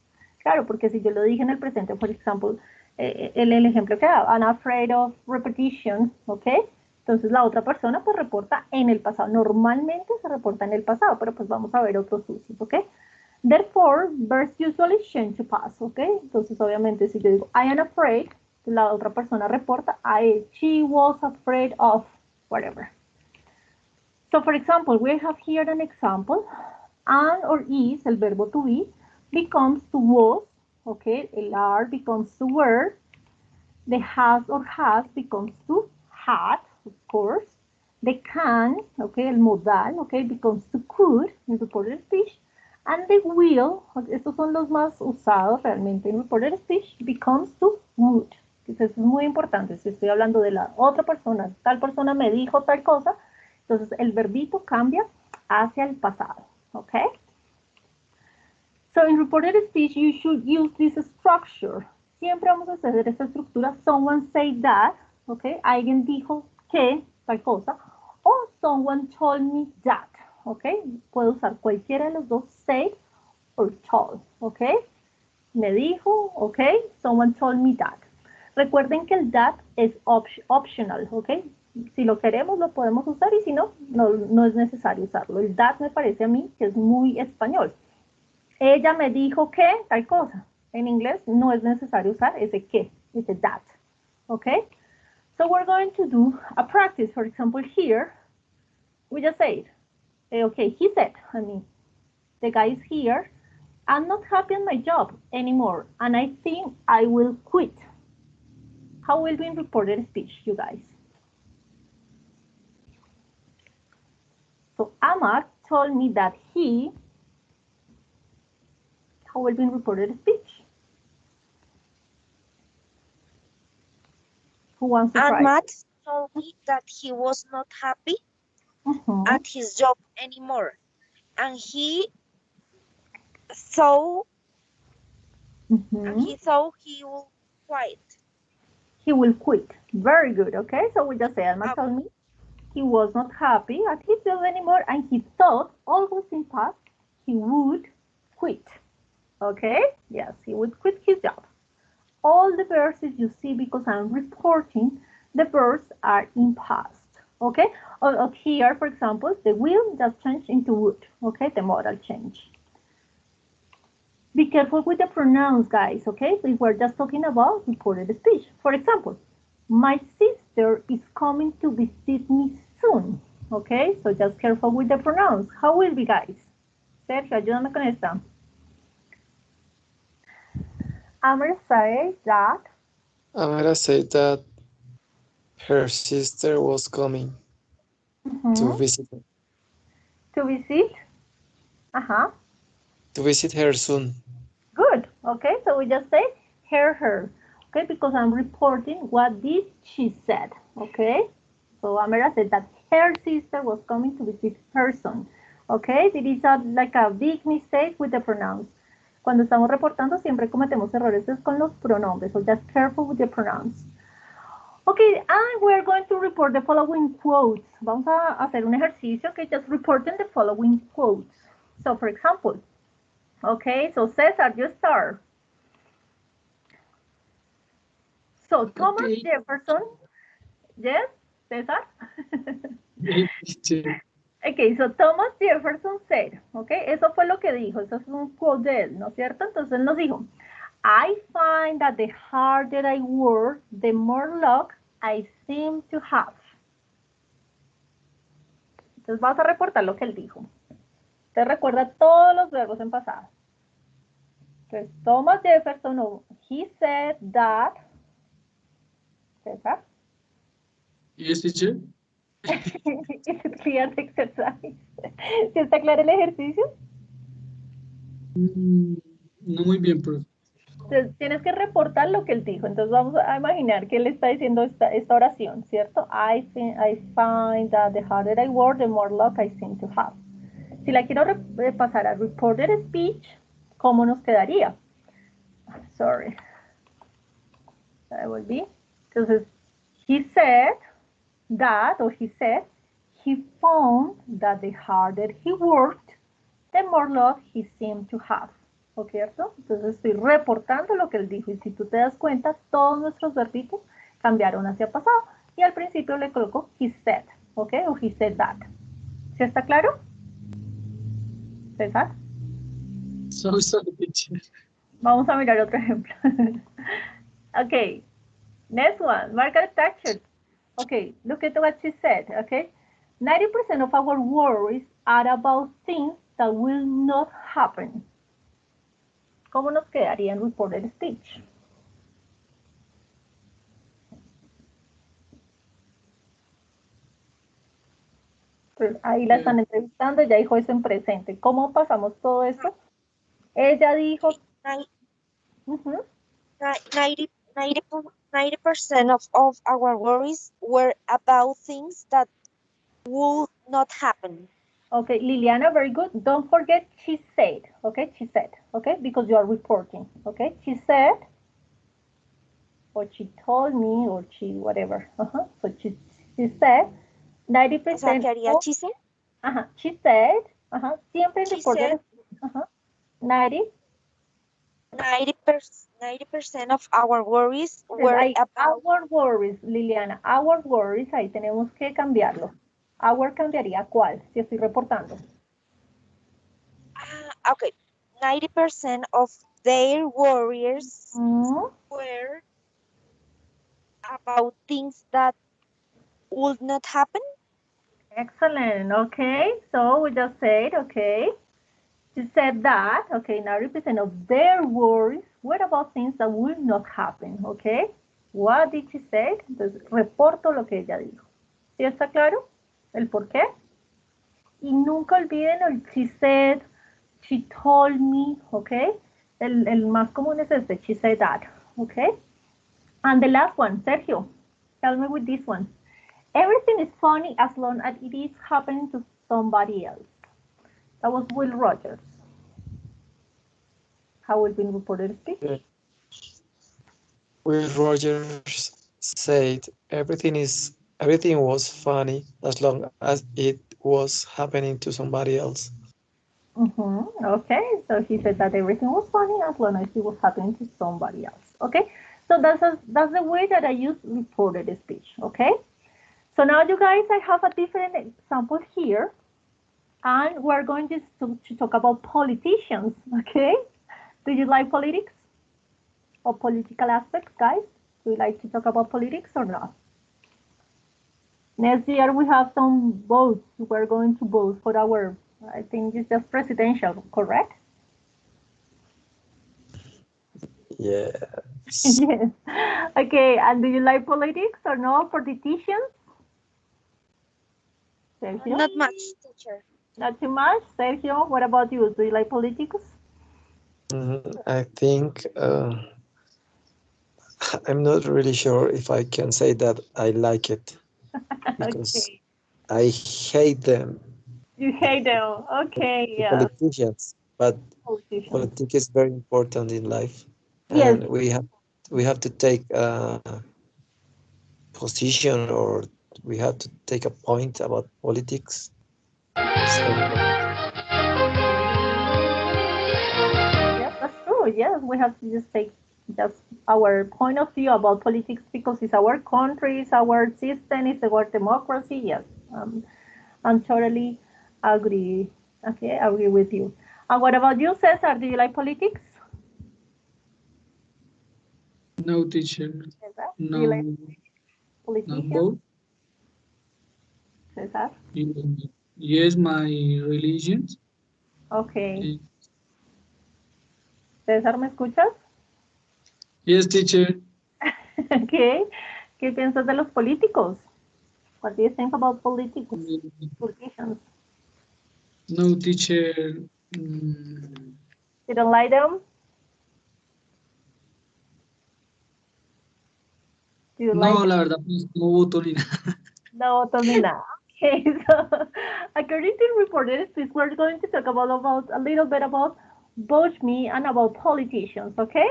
Claro, porque si yo lo dije en el presente, por ejemplo, el ejemplo que daba, I'm afraid of repetition, okay? Entonces la otra persona pues reporta en el pasado. Normalmente se reporta en el pasado, pero pues vamos a ver otros usos, ¿ok? Therefore, verbs usually change to past, ¿ok? Entonces obviamente si yo digo I am afraid, la otra persona reporta she was afraid of whatever. So for example, we have here an example. Am or is, el verbo to be, becomes to was, ¿ok? El are becomes to were. The has or has becomes to had, of course. The can, okay, el modal, okay, becomes to could in reported speech. And the will, estos son los más usados realmente en reported speech, becomes to would. Eso es muy importante. Si estoy hablando de la otra persona, tal persona me dijo tal cosa, entonces el verbito cambia hacia el pasado, okay? So in reported speech, you should use this structure. Siempre vamos a hacer esta estructura. Someone said that, okay? Alguien dijo que tal cosa. O someone told me that, okay? Puedo usar cualquiera de los dos, said or told, okay? Me dijo, okay? Someone told me that. Recuerden que el that es optional, okay? Si lo queremos, lo podemos usar y si no, no es necesario usarlo. El that me parece a mí que es muy español. Ella me dijo que tal cosa. En inglés no es necesario usar ese que, ese that. Okay? So we're going to do a practice. For example, here, we just say, okay, he said, the guy is here. I'm not happy in my job anymore, and I think I will quit. How will be in reported speech, you guys? So Ahmad told me that he How will be reported speech? Who wants to And try? Matt told me that he was not happy at his job anymore. And he thought he will quit. He will quit. Very good. Okay, so we just say Alma told me he was not happy at his job anymore, and he thought, always in past, he would quit. Okay, yes, he would quit his job. All the verses you see, because I'm reporting, the verbs are in past. Okay, here, for example, the will just changed into would. Okay, the modal change. Be careful with the pronouns, guys, okay? If we're just talking about reported speech. For example, my sister is coming to visit me soon, okay? So just careful with the pronouns. How will be, guys? Sergio, ayúdame con esta. Amber said that. Amara said that her sister was coming to visit her. To visit? To visit her soon. Good. Okay, so we just say her. Okay, because I'm reporting what did she said. Okay, so Amara said that her sister was coming to visit her son. Okay, it is like a big mistake with the pronouns. Cuando estamos reportando siempre cometemos errores con los pronombres, so just careful with the pronouns. Okay, and we're going to report the following quotes. Vamos a hacer un ejercicio que just reporting the following quotes. So, for example, okay, so Cesar, you start. So Thomas Jefferson, yes, Cesar? Okay, so Thomas Jefferson said, okay, eso fue lo que dijo, eso es un quote de él, ¿no es cierto? Entonces él nos dijo, I find that the harder I work, the more luck I seem to have. Entonces vamos a reportar lo que él dijo. Te recuerda todos los verbos en pasado. Entonces, Thomas Jefferson, he said that. César? Yes, teacher. Is it clear the exercise? ¿Sí está claro el ejercicio? No muy bien, profe. Entonces, tienes que reportar lo que él dijo. Entonces vamos a imaginar que él está diciendo esta oración, ¿cierto? I find that the harder I work, the more luck I seem to have. Si la quiero pasar a reported speech, ¿cómo nos quedaría? Sorry. That would be. Entonces, he said that, or he said, he found that the harder he worked, the more luck he seemed to have. ¿Ok, cierto? Entonces estoy reportando lo que él dijo. Y si tú te das cuenta, todos nuestros verbitos cambiaron hacia pasado. Y al principio le coloco he said, ¿ok? O he said that. ¿Sí está claro? ¿César? Sorry, teacher. Vamos a mirar otro ejemplo. Ok. Next one. Margaret Thatcher. Okay, look at what she said, okay? 90% of our worries are about things that will not happen. ¿Cómo nos quedaría en reported speech? Pues ahí la están entrevistando, ella dijo eso en presente. ¿Cómo pasamos todo esto? Ella dijo... 90% of our worries were about things that will not happen. Okay, Liliana, very good. Don't forget she said, okay? She said, okay? Because you are reporting, okay? She said, or she told me, or she whatever. So she said, 90%. She said? She said, siempre reported. 90% of our worries were about... Our worries, Liliana, our worries, ahí tenemos que cambiarlo. Our cambiaría ¿cuál? Si estoy reportando. Okay, 90% of their worries were about things that would not happen. Excellent, okay. So we just said, okay. She said that, okay, 90% of their worries were about things that will not happen, okay? What did she say? Entonces, reporto lo que ella dijo. ¿Sí está claro? ¿El por qué? Y nunca olviden el she said, she told me, okay? El más común es este, she said that, okay? And the last one, Sergio, help me with this one. Everything is funny as long as it is happening to somebody else. That was Will Rogers. How will be reported speech? Will Rogers said everything was funny as long as it was happening to somebody else. Okay, so he said that everything was funny as long as it was happening to somebody else. Okay, so that's the way that I use reported speech. Okay, so now you guys, I have a different example here, and we're going to talk about politicians. Okay, do you like politics or political aspects, guys? Do you like to talk about politics or not? Next year we have some votes. We're going to vote for our, I think it's just presidential, correct? Yes. Yes. Okay, and do you like politics or no? Politicians? Sergio? Not much, teacher. Not too much? Sergio, what about you? Do you like politics? I think I'm not really sure if I can say that I like it because Okay. I hate them, You hate them. Okay, the yeah. politicians. But Politicians. politics is very important in life, Yes. and we have to take a position, or we have to take a point about politics. So, Yes, that's true. Yes, we have to just take just our point of view about politics because it's our country, it's our system, it's our democracy. Yes, I'm totally agree. Okay, I agree with you. And what about you, Cesar? Do you like politics? No, teacher. Cesar, do you No, like not politicians? both. Cesar? Yes, my religion. Okay. Eh, César, ¿me escuchas? Yes, teacher. ¿Qué? ¿Qué piensas de los políticos? What do you think about politics? Politicians? No, teacher. Mm, You don't like them? Do you like No, them? la verdad, pues no voto ni nada. No, Tony, no. Okay, so according to reported speech, we're going to talk about a little bit about both me and about politicians, okay?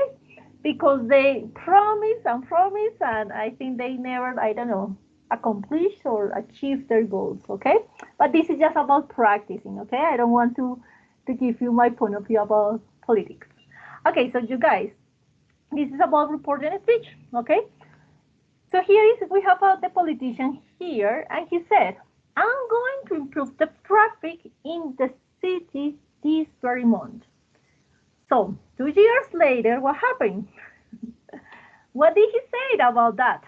Because they promise and promise, and I think they never, I don't know, accomplish or achieve their goals, okay? But this is just about practicing, okay? I don't want to give you my point of view about politics. Okay, so you guys, this is about reported speech, okay? So here is, we have the politician here, and he said, I'm going to improve the traffic in the city this very month. So 2 years later, what happened? What did he say about that?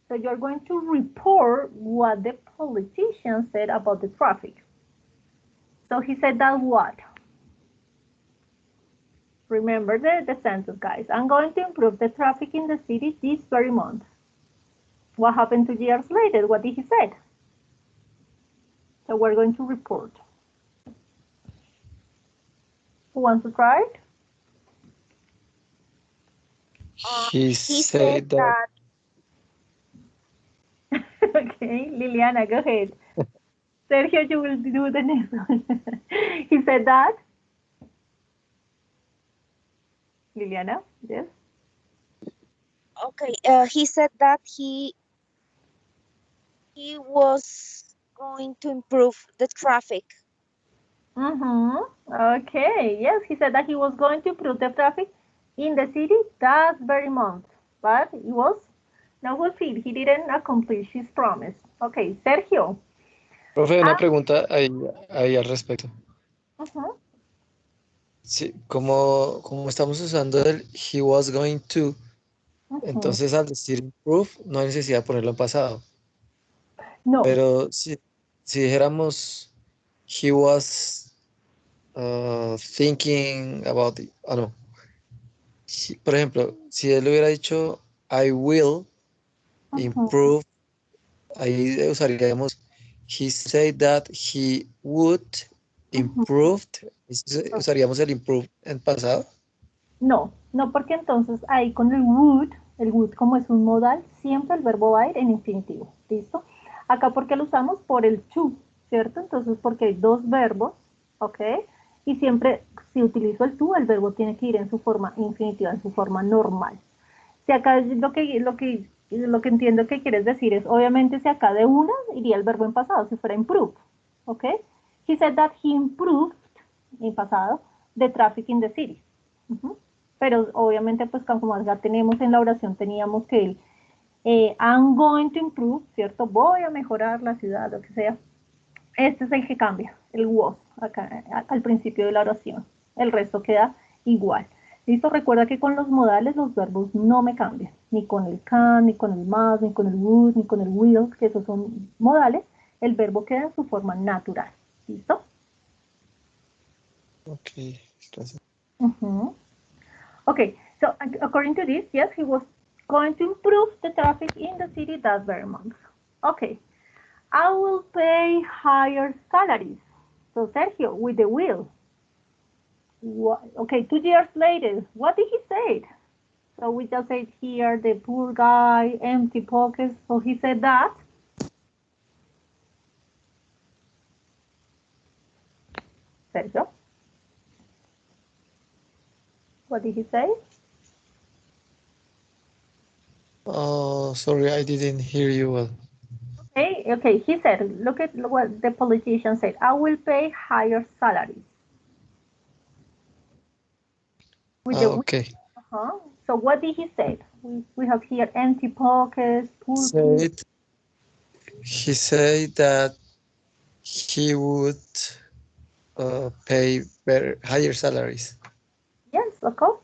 So you're going to report what the politician said about the traffic. So he said that what? Remember the sentence, guys. I'm going to improve the traffic in the city this very month. What happened 2 years later? What did he say? So we're going to report. Who wants to try it? he said that Okay, Liliana, go ahead. Sergio, you will do the next one. He said that. Liliana, yes. Okay, he said that he was going to improve the traffic. Okay, yes, he said that he was going to improve the traffic in the city that very month, but he was not fulfilled. He didn't accomplish his promise. Okay, Sergio. profe, una pregunta ahí al respecto. Sí, como estamos usando el he was going to, entonces al decir improve no hay necesidad de ponerlo en pasado. No. Pero si dijéramos he was thinking about it, no. Por ejemplo, si él hubiera dicho I will improve, ahí usaríamos he said that he would Improved. ¿Usaríamos el improved en pasado? No, no, porque entonces ahí con el would como es un modal, siempre el verbo va a ir en infinitivo, ¿listo? Acá porque lo usamos por el to, ¿cierto? Entonces porque hay dos verbos, ¿ok? Y siempre si utilizo el to, el verbo tiene que ir en su forma infinitiva, en su forma normal. Si acá lo que entiendo que quieres decir es, obviamente si acá de una iría el verbo en pasado, si fuera improve, ¿ok? He said that he improved, en pasado, the traffic in the city. Ujú. Pero obviamente pues como ya tenemos en la oración, teníamos que el I'm going to improve, ¿cierto? Voy a mejorar la ciudad, lo que sea. Este es el que cambia, el was, acá al principio de la oración. El resto queda igual. ¿Listo? Recuerda que con los modales los verbos no me cambian, ni con el can, ni con el must, ni con el would, ni con el will, que esos son modales. El verbo queda en su forma natural. ¿Listo? Ok, gracias. Uh-huh. Okay, so according to this, yes, he was going to improve the traffic in the city that very month. Okay, I will pay higher salaries. So Sergio, with the will. What, okay, 2 years later, what did he say? So we just said here, the poor guy, empty pockets. So he said that. Sergio, what did he say? Oh, sorry, I didn't hear you well. Okay, he said, look at what the politician said, I will pay higher salaries. With the Okay. So what did he say? We have here empty pockets, poor people. He said that he would pay higher salaries. Yes, of course.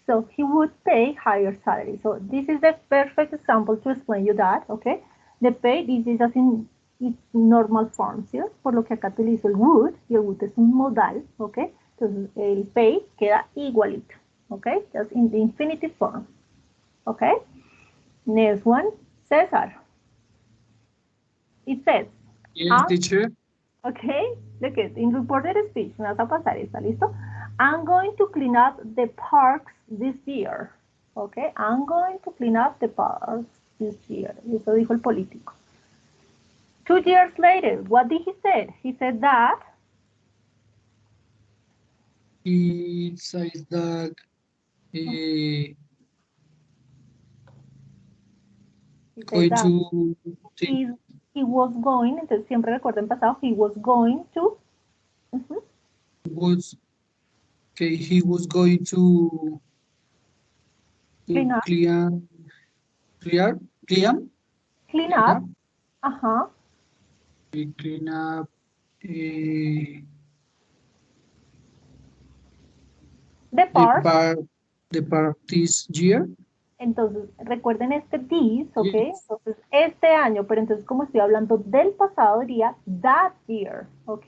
So he would pay higher salary. So this is the perfect example to explain you that, okay? The pay, this is as in its normal form, ¿sí? Por lo que acá utilizo el would, y el would es un modal, okay? Entonces el pay queda igualito, okay? Just in the infinitive form, okay? Next one, Cesar. It says, Yes, teacher. okay, look at in reported speech, me vas a pasar esta, ¿listo? I'm going to clean up the parks this year. Okay, I'm going to clean up the parks this year. Eso dijo el político. 2 years later, what did he say? He said that. He says that going to he was going, entonces siempre recuerden pasado, he was going to. He was going to Clean up. Clean up. Uh-huh. Clean up. The park this year. Entonces, recuerden este this, ¿ok? Yes. Entonces, este año, pero entonces como estoy hablando del pasado, diría that year, ¿ok?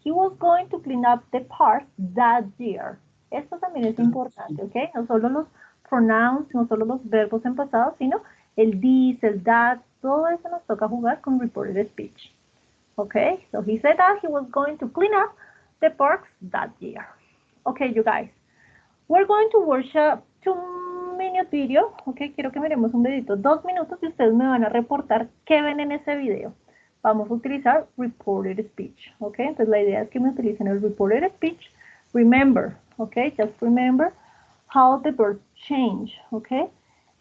He was going to clean up the park that year. Esto también es importante, ¿ok? No solo los pronouns, no solo los verbos en pasado, sino el this, el that, todo eso nos toca jugar con reported speech. Okay, so he said that he was going to clean up the parks that year. Okay, you guys, we're going to watch a 2-minute video. Okay, quiero que miremos un videito, 2 minutos, y ustedes me van a reportar qué ven en ese video. Vamos a utilizar reported speech. Okay, entonces la idea es que me utilicen el reported speech. Remember, okay, just remember how the verbs change. Okay,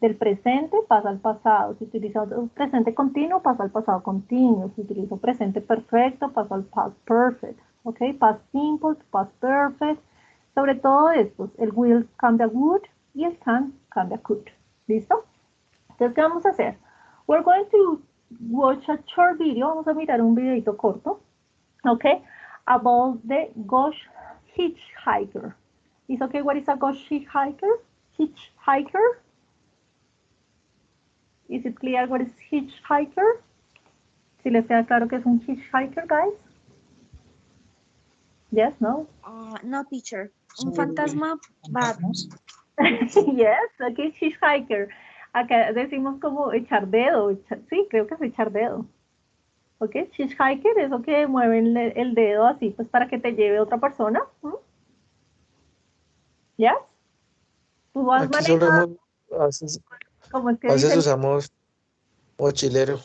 del presente pasa al pasado. Si utilizo un presente continuo, pasa al pasado continuo. Si utilizo presente perfecto, pasa al past perfect. ¿Ok? Past simple, past perfect. Sobre todo estos, el will cambia would y el can cambia could. ¿Listo? Entonces, ¿qué vamos a hacer? We're going to watch a short video. Vamos a mirar un videito corto. ¿Ok? About the Gosh hitchhiker. ¿Is okay? What is a Gosh hitchhiker? Hitchhiker? Is it clear what is hitchhiker? Si les queda claro que es un hitchhiker, guys? Yes, no? No, teacher. Un fantasma va. Yes, okay, hitchhiker. Acá decimos como echar dedo. Sí, creo que es echar dedo. Ok, hitchhiker, eso que mueven el dedo así, pues para que te lleve otra persona. ¿Ya? Tú vas Aquí solo manejando, ¿cómo es que a veces dicen? usamos mochilero.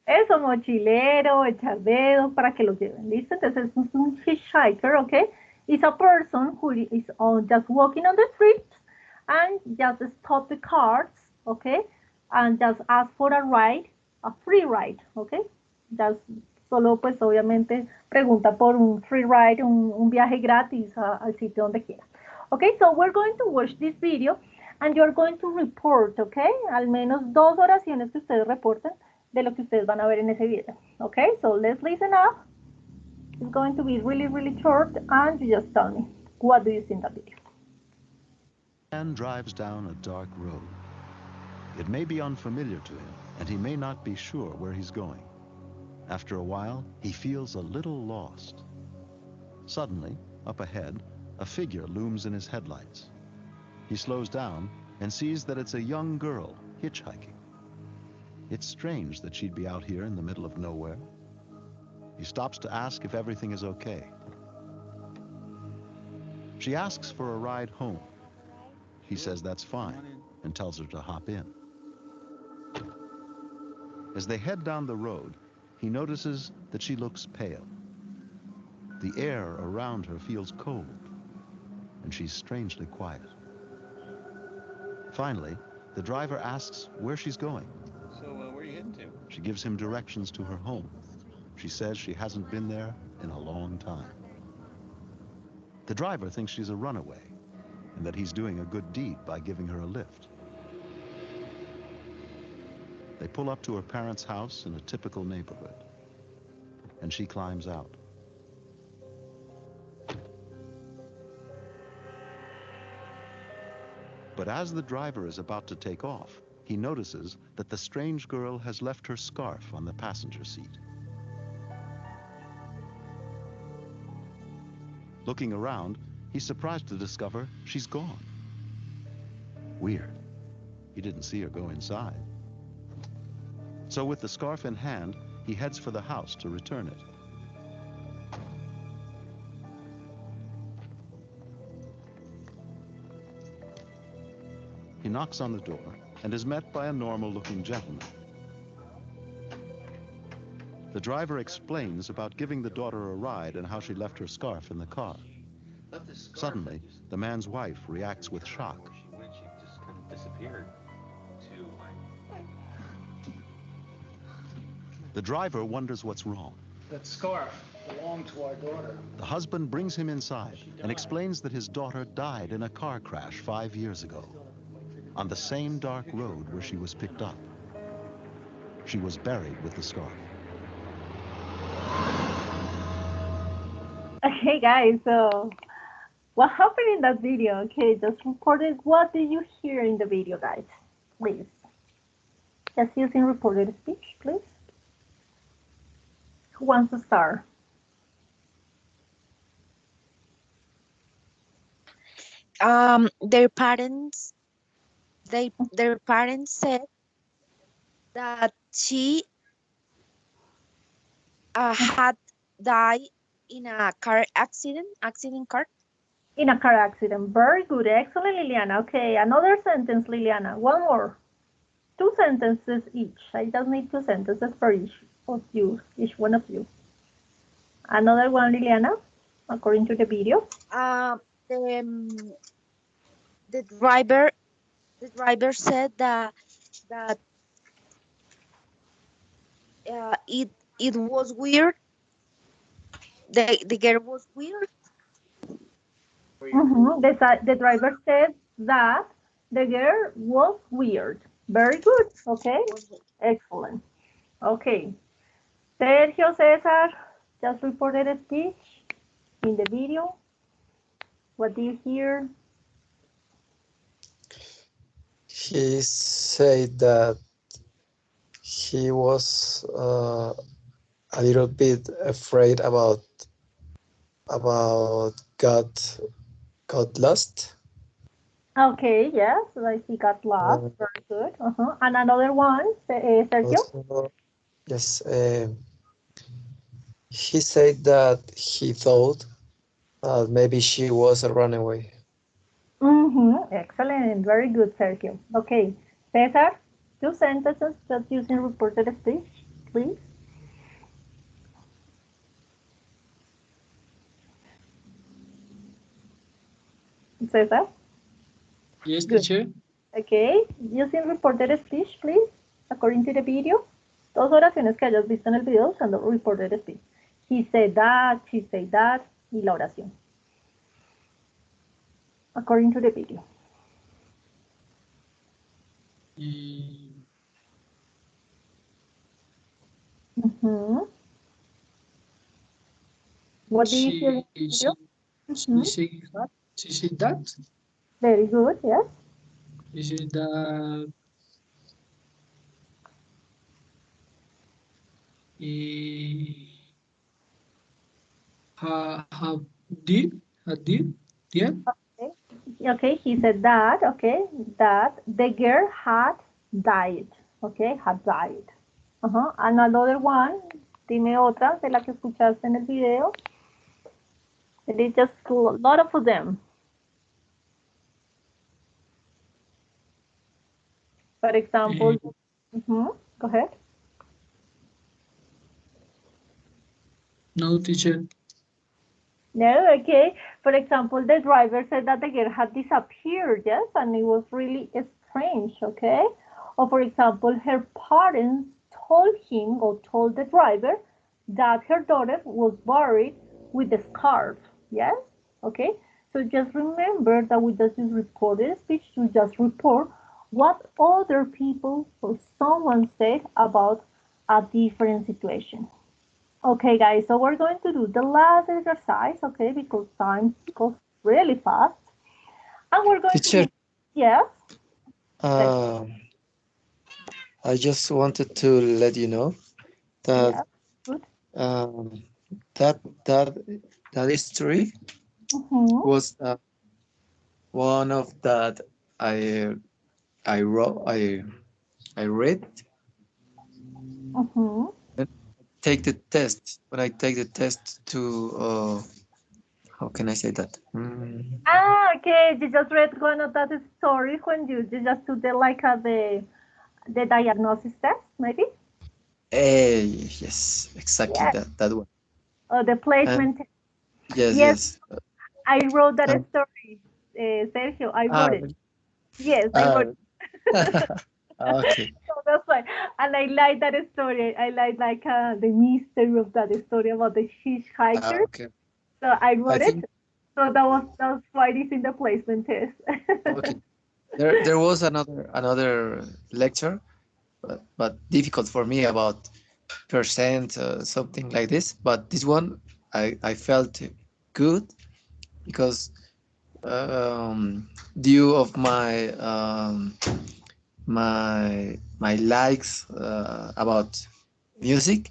Eso, mochilero, echar dedos para que lo lleven. ¿Listo? Entonces es un hitchhiker, ¿ok? It's a person who is just walking on the street and just stop the cars, ¿ok? And just ask for a ride, a free ride, ¿ok? Just solo pues obviamente pregunta por un free ride, un viaje gratis al sitio donde quiera. Okay, so we're going to watch this video and you're going to report, okay? Al menos 2 oraciones que ustedes reporten de lo que ustedes van a ver en ese video. Okay, so let's listen up. It's going to be really, really short and you just tell me, what do you see in the video? Man drives down a dark road. It may be unfamiliar to him, and he may not be sure where he's going. After a while, he feels a little lost. Suddenly, up ahead, a figure looms in his headlights. He slows down and sees that it's a young girl hitchhiking. It's strange that she'd be out here in the middle of nowhere. He stops to ask if everything is okay. She asks for a ride home. He says that's fine and tells her to hop in. As they head down the road, he notices that she looks pale. The air around her feels cold, and she's strangely quiet. Finally, the driver asks where she's going. So, where are you heading to? She gives him directions to her home. She says she hasn't been there in a long time. The driver thinks she's a runaway, and that he's doing a good deed by giving her a lift. They pull up to her parents' house in a typical neighborhood, and she climbs out. But as the driver is about to take off, he notices that the strange girl has left her scarf on the passenger seat. Looking around, he's surprised to discover she's gone. Weird. He didn't see her go inside. So with the scarf in hand, he heads for the house to return it. He knocks on the door and is met by a normal-looking gentleman. The driver explains about giving the daughter a ride and how she left her scarf in the car. Suddenly, the man's wife reacts with shock. She just kind of disappeared. The driver wonders what's wrong. That scarf belonged to our daughter. The husband brings him inside and explains that his daughter died in a car crash 5 years ago, on the same dark road where she was picked up. She was buried with the scarf. Okay, guys, so what happened in that video? Okay, just reported. What did you hear in the video, guys? Please. Just using reported speech, please. Who wants to start? Their parents said that she had died in a car accident car. In a car accident. Very good. Excellent, Liliana. Okay, another sentence, Liliana. One more. 2 sentences each. I just need 2 sentences for each of you, each one of you. Another one, Liliana, according to the video. The driver said that it was weird. The girl was weird. The driver said that the girl was weird. Very good. Okay. Excellent. Okay. Sergio Cesar just reported a speech in the video. What do you hear? He said that he was a little bit afraid about got lost. Okay, yes, like he got lost. Very good. And another one, Sergio? Also, yes, He said that he thought maybe she was a runaway. Excellent. Very good, Sergio. Okay. Cesar, 2 sentences just using reported speech, please. Cesar? Yes, Good. teacher. Okay. Using reported speech, please, according to the video. Dos oraciones que hayas visto en el video usando reported speech. He said that, she said that, y la oración. According to the video. What do you hear in the video? She said that. Very good, yes. She said that yeah. Okay, he said that, okay, that the girl had died, okay, had died. And another one, dime otra de la que escuchaste en el video. It is just a lot of them. For example, go ahead. No, teacher. No, okay. For example, the driver said that the girl had disappeared, yes, and it was really strange, okay? Or for example, her parents told him or told the driver that her daughter was buried with a scarf, yes, okay? So just remember that we just use recorded speech to just report what other people or someone said about a different situation. Okay, guys, so we're going to do the last exercise, okay, because time goes really fast. And we're going Teacher, to, yes? I just wanted to let you know that Yeah, good. That history was one of that I wrote I read. Take the test when I take the test to how can I say that? Okay, you just read one of that stories when you just do the like the diagnosis test, maybe? Yes, exactly Yes. that one. Or the placement test. Yes. I wrote that story, Sergio. I wrote it. Yes, I wrote it. Okay. So that's why, and I like that story. I like the mystery of that story about the hitchhiker. Okay. So I wrote it. So that was why it's in the placement test. Okay. There was another lecture, but difficult for me about percent something like this. But this one I felt good because due of my likes about music,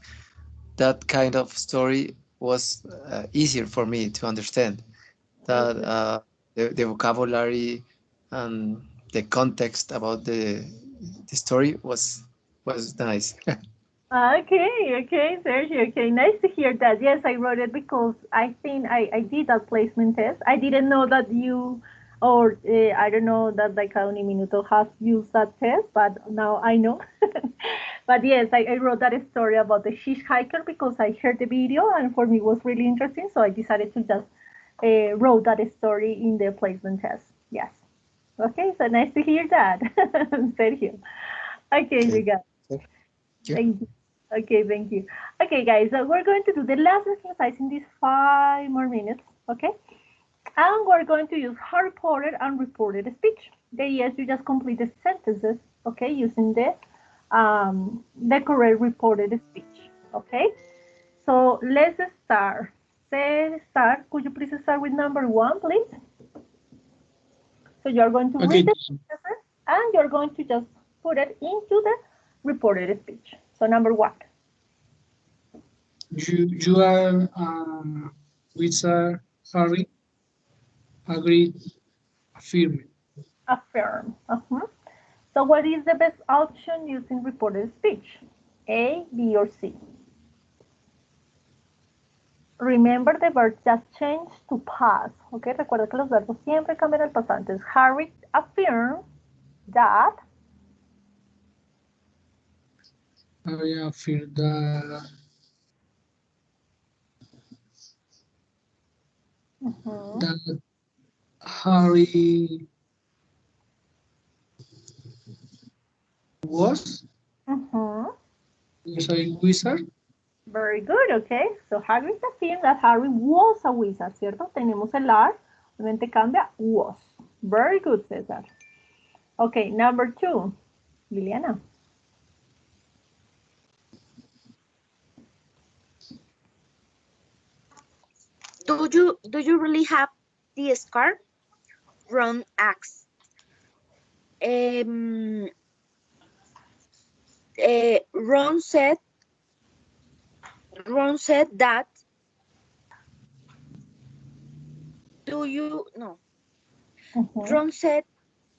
that kind of story was easier for me to understand. That the vocabulary and the context about the story was nice. Okay, Sergio. Okay, nice to hear that. Yes, I wrote it because I think I did that placement test. I didn't know that you, or I don't know that like Uniminuto has used that test, but now I know. But yes, I wrote that story about the hitchhiker because I heard the video and for me it was really interesting. So I decided to just wrote that story in the placement test. Yes. Okay, so nice to hear that, Sergio. Okay, you guys. Thank you. Okay, thank you. Okay, guys, so we're going to do the last exercise in these 5 more minutes, okay? And we're going to use hard reported and reported speech. The idea is you just complete the sentences, okay, using the correct reported speech, okay? So let's start. Cesar, could you please start with number 1, please? So you're going to read the sentences and you're going to just put it into the reported speech. So number 1. You are with Harry agreed affirm. Affirm. So what is the best option using reported speech? A, B, or C? remember the verb just changed to past. Okay, recuerda que los verbos siempre cambian al pasado. Entonces, Harry affirmed that. Harry affirmed that. That Harry was a wizard. Very good, okay. So Harry affirmed that Harry was a wizard, ¿cierto? Tenemos el are, obviamente cambia was. Very good, César. Okay, number 2, Liliana. Do you really have the scar? Ron asks. Ron said that. Do you no? Ron said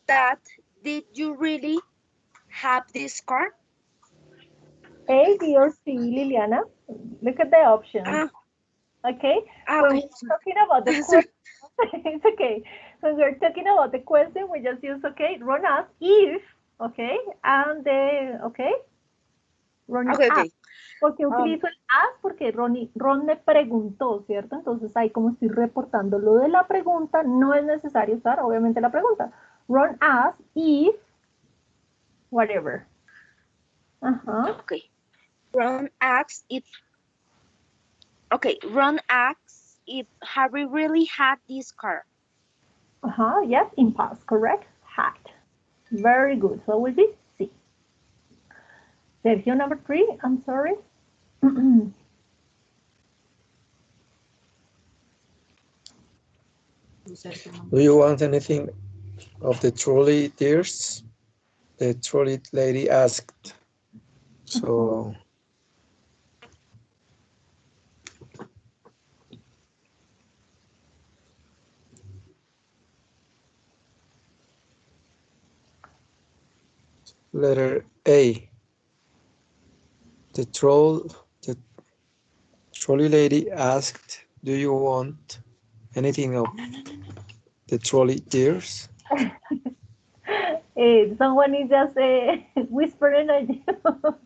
that. Did you really have this scar? A, B, or C, Liliana. Look at the options. Okay. When we're talking about the question, it's okay. When we're talking about the question, we just use, okay, Ron asked if, okay, and the, okay, Ron asked. Porque utilizo el ask porque Ron me preguntó, ¿cierto? Entonces ahí como estoy reportando lo de la pregunta, no es necesario usar, obviamente, la pregunta. Ron asked if, whatever. Okay. Ron asks if. Okay, Ron asks if Harry really had this car. Yes, in past, correct? Had. Very good. So it will be C. Sergio, number 3, I'm sorry. Do you want anything of the trolley, dears? The trolley lady asked. So letter A. The trolley lady asked, do you want anything of the trolley, dears? Someone is just whispering at you.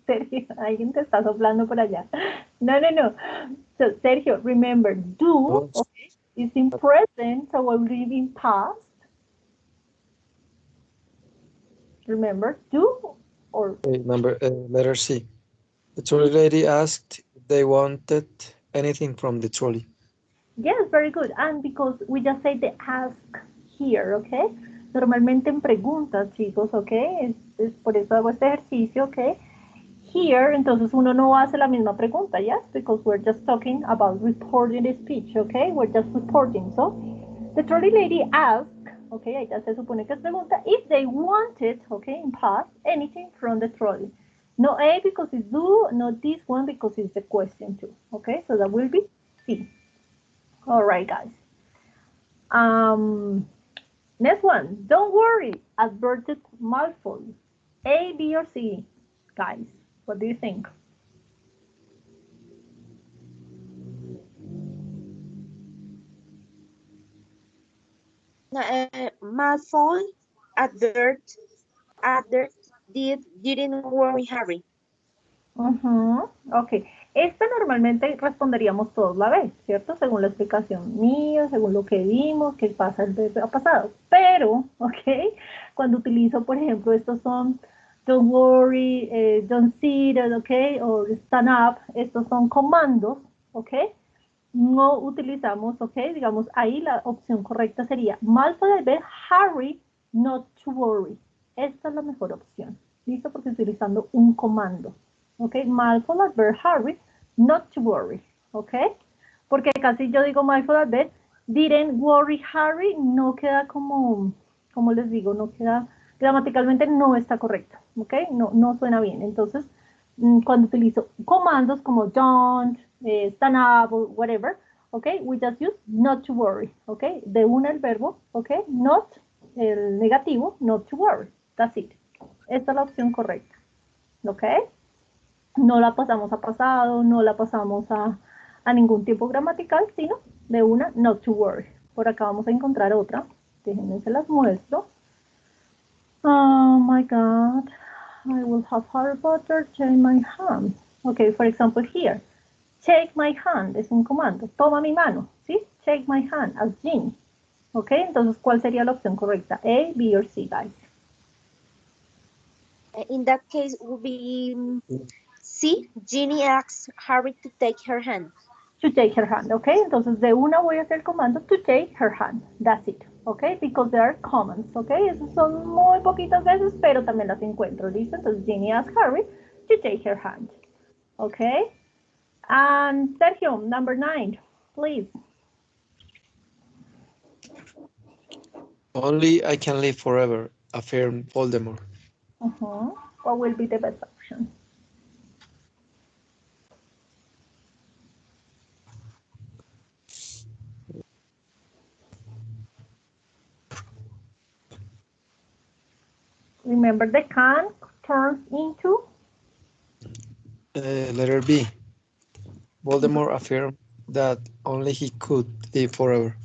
Sergio, alguien te está soplando por allá. No. So, Sergio, remember, do, okay, is in present, so we'll leave in past. Remember, do or... Letter C. The trolley lady asked if they wanted anything from the trolley. Yes, very good. And because we just say the ask here, okay? Normalmente en preguntas, chicos, okay? Es por eso hago este ejercicio, okay? Here, entonces uno no hace la misma pregunta, yes? Because we're just talking about reporting the speech, okay? We're just reporting. So, the trolley lady asked, okay, ahí ya se supone que es pregunta, if they wanted, okay, in past, anything from the trolley. No A because it's do, not this one because it's the question too, okay? So that will be C. All right, guys. Next one, don't worry, adverted Malfoy. A, B, or C, guys, what do you think? Malfoy didn't worry Harry. Ok, esta normalmente responderíamos todos la vez, ¿cierto? Según la explicación mía, según lo que vimos, que pasa el verbo pasado. Pero, ok, cuando utilizo, por ejemplo, estos son don't worry, don't sit, ok, o stand up, estos son comandos, ok. No utilizamos, ok, digamos, ahí la opción correcta sería Malfoy ver Harry not to worry. Esta es la mejor opción, ¿listo? Porque estoy utilizando un comando. ¿Ok? Malfoy advert Harry not to worry. ¿Ok? Porque casi yo digo Malfoy advert didn't worry Harry, no queda como les digo, no queda, gramaticalmente no está correcto. ¿Ok? No suena bien. Entonces, cuando utilizo comandos como don't, stand up, or whatever, ¿ok? We just use not to worry. ¿Ok? De una el verbo, ¿ok? Not, el negativo, not to worry. That's it. Esta es la opción correcta. ¿Ok? No la pasamos a pasado, no la pasamos a a ningún tiempo gramatical, sino de una not to worry. Por acá vamos a encontrar otra. Déjenme se las muestro. Oh my God. I will have Harry Potter take my hand. Okay, for example here. Take my hand es un comando. Toma mi mano. ¿Sí? Take my hand as Ginny. Ok, entonces, ¿cuál sería la opción correcta? A, B, or C, guys? In that case, would be C. Ginny asks Harry to take her hand. To take her hand, ok. Entonces, de una voy a hacer el comando to take her hand. That's it, ok. Because there are commands, ok. Esos son muy poquitas veces, pero también las encuentro, ¿listo? Entonces, Ginny asks Harry to take her hand, ok. And Sergio, number 9, please. Only I can live forever, affirmed Voldemort. What will be the best option? Remember the can turns into? Letter B. Voldemort affirmed that only he could live forever.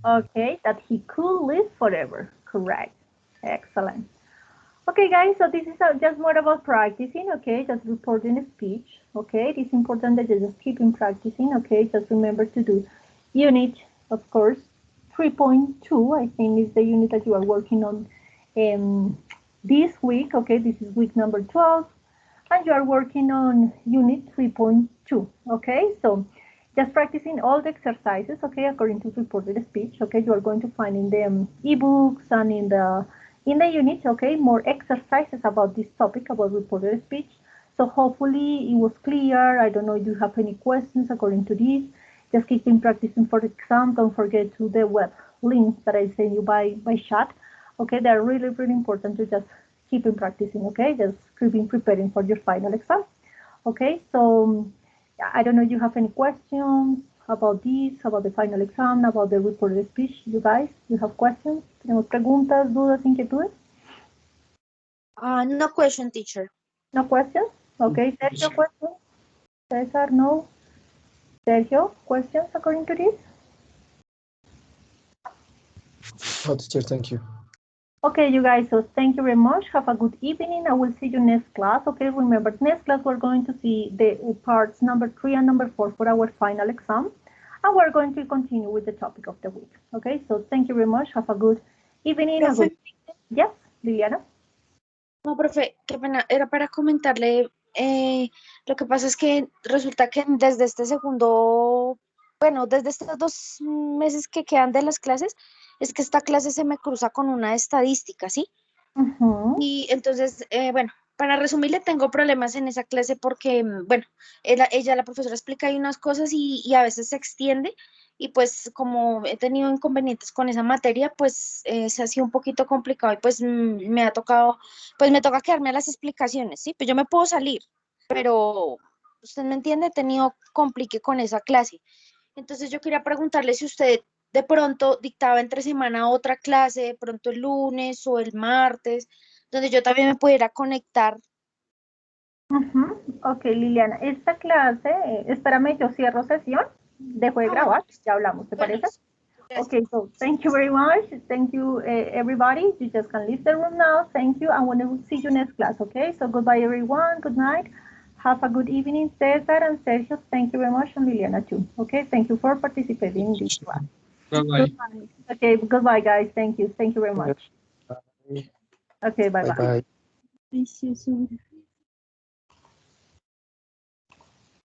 Okay, that he could live forever. Correct. Excellent. Okay, guys, so this is just more about practicing, okay? Just reporting a speech, okay? It is important that you just keep in practicing, okay? Just remember to do unit, of course, 3.2, I think is the unit that you are working on this week, okay? This is week number 12, and you are working on unit 3.2, okay? So just practicing all the exercises, okay, according to reported speech, okay? You are going to find in the ebooks and in the unit, okay, more exercises about this topic, about reported speech. So hopefully it was clear. I don't know if you have any questions according to this. Just keep on practicing for the exam. Don't forget to the web links that I send you by chat. Okay, they're really, really important to just keep on practicing, okay? Just keep on preparing for your final exam. Okay, so I don't know if you have any questions about this, about the final exam, about the reported speech. You guys, you have questions? ¿Tenemos preguntas, dudas, inquietudes? No question, teacher. No questions? Okay, Sergio, questions? Cesar, no? Sergio, questions according to this? Oh, teacher, thank you. Okay, you guys, so thank you very much. Have a good evening. I will see you next class. Okay, remember, next class we're going to see the parts number 3 and number 4 for our final exam. And we're going to continue with the topic of the week. Okay, so thank you very much. Have a good evening. A good... Yes, Liliana. No, profe, qué pena. Era para comentarle, lo que pasa es que resulta que desde este segundo, bueno, desde estos 2 meses que quedan de las clases, es que esta clase se me cruza con una estadística, ¿sí? Y entonces, bueno, para resumirle, tengo problemas en esa clase porque, bueno, la profesora explica ahí unas cosas y a veces se extiende y pues como he tenido inconvenientes con esa materia, pues se ha sido un poquito complicado y pues me ha tocado, pues me toca quedarme a las explicaciones, ¿sí? Pues yo me puedo salir, pero usted me entiende, he tenido complique con esa clase. Entonces yo quería preguntarle si usted de pronto dictaba entre semana otra clase, de pronto el lunes o el martes, donde yo también me pudiera conectar. Ok, Liliana, esta clase, espérame, yo cierro sesión, dejo de grabar, ya hablamos, ¿te parece? Okay, so thank you very much. Thank you, everybody. You just can leave the room now. Thank you, and we'll see you next class, okay? So goodbye, everyone. Good night. Have a good evening, Cesar and Sergio. Thank you very much, and Liliana too, okay? Thank you for participating in this class. Bye-bye. Okay, goodbye, guys. Thank you. Thank you very much. Bye. Okay, bye-bye. Bye-bye. See you soon.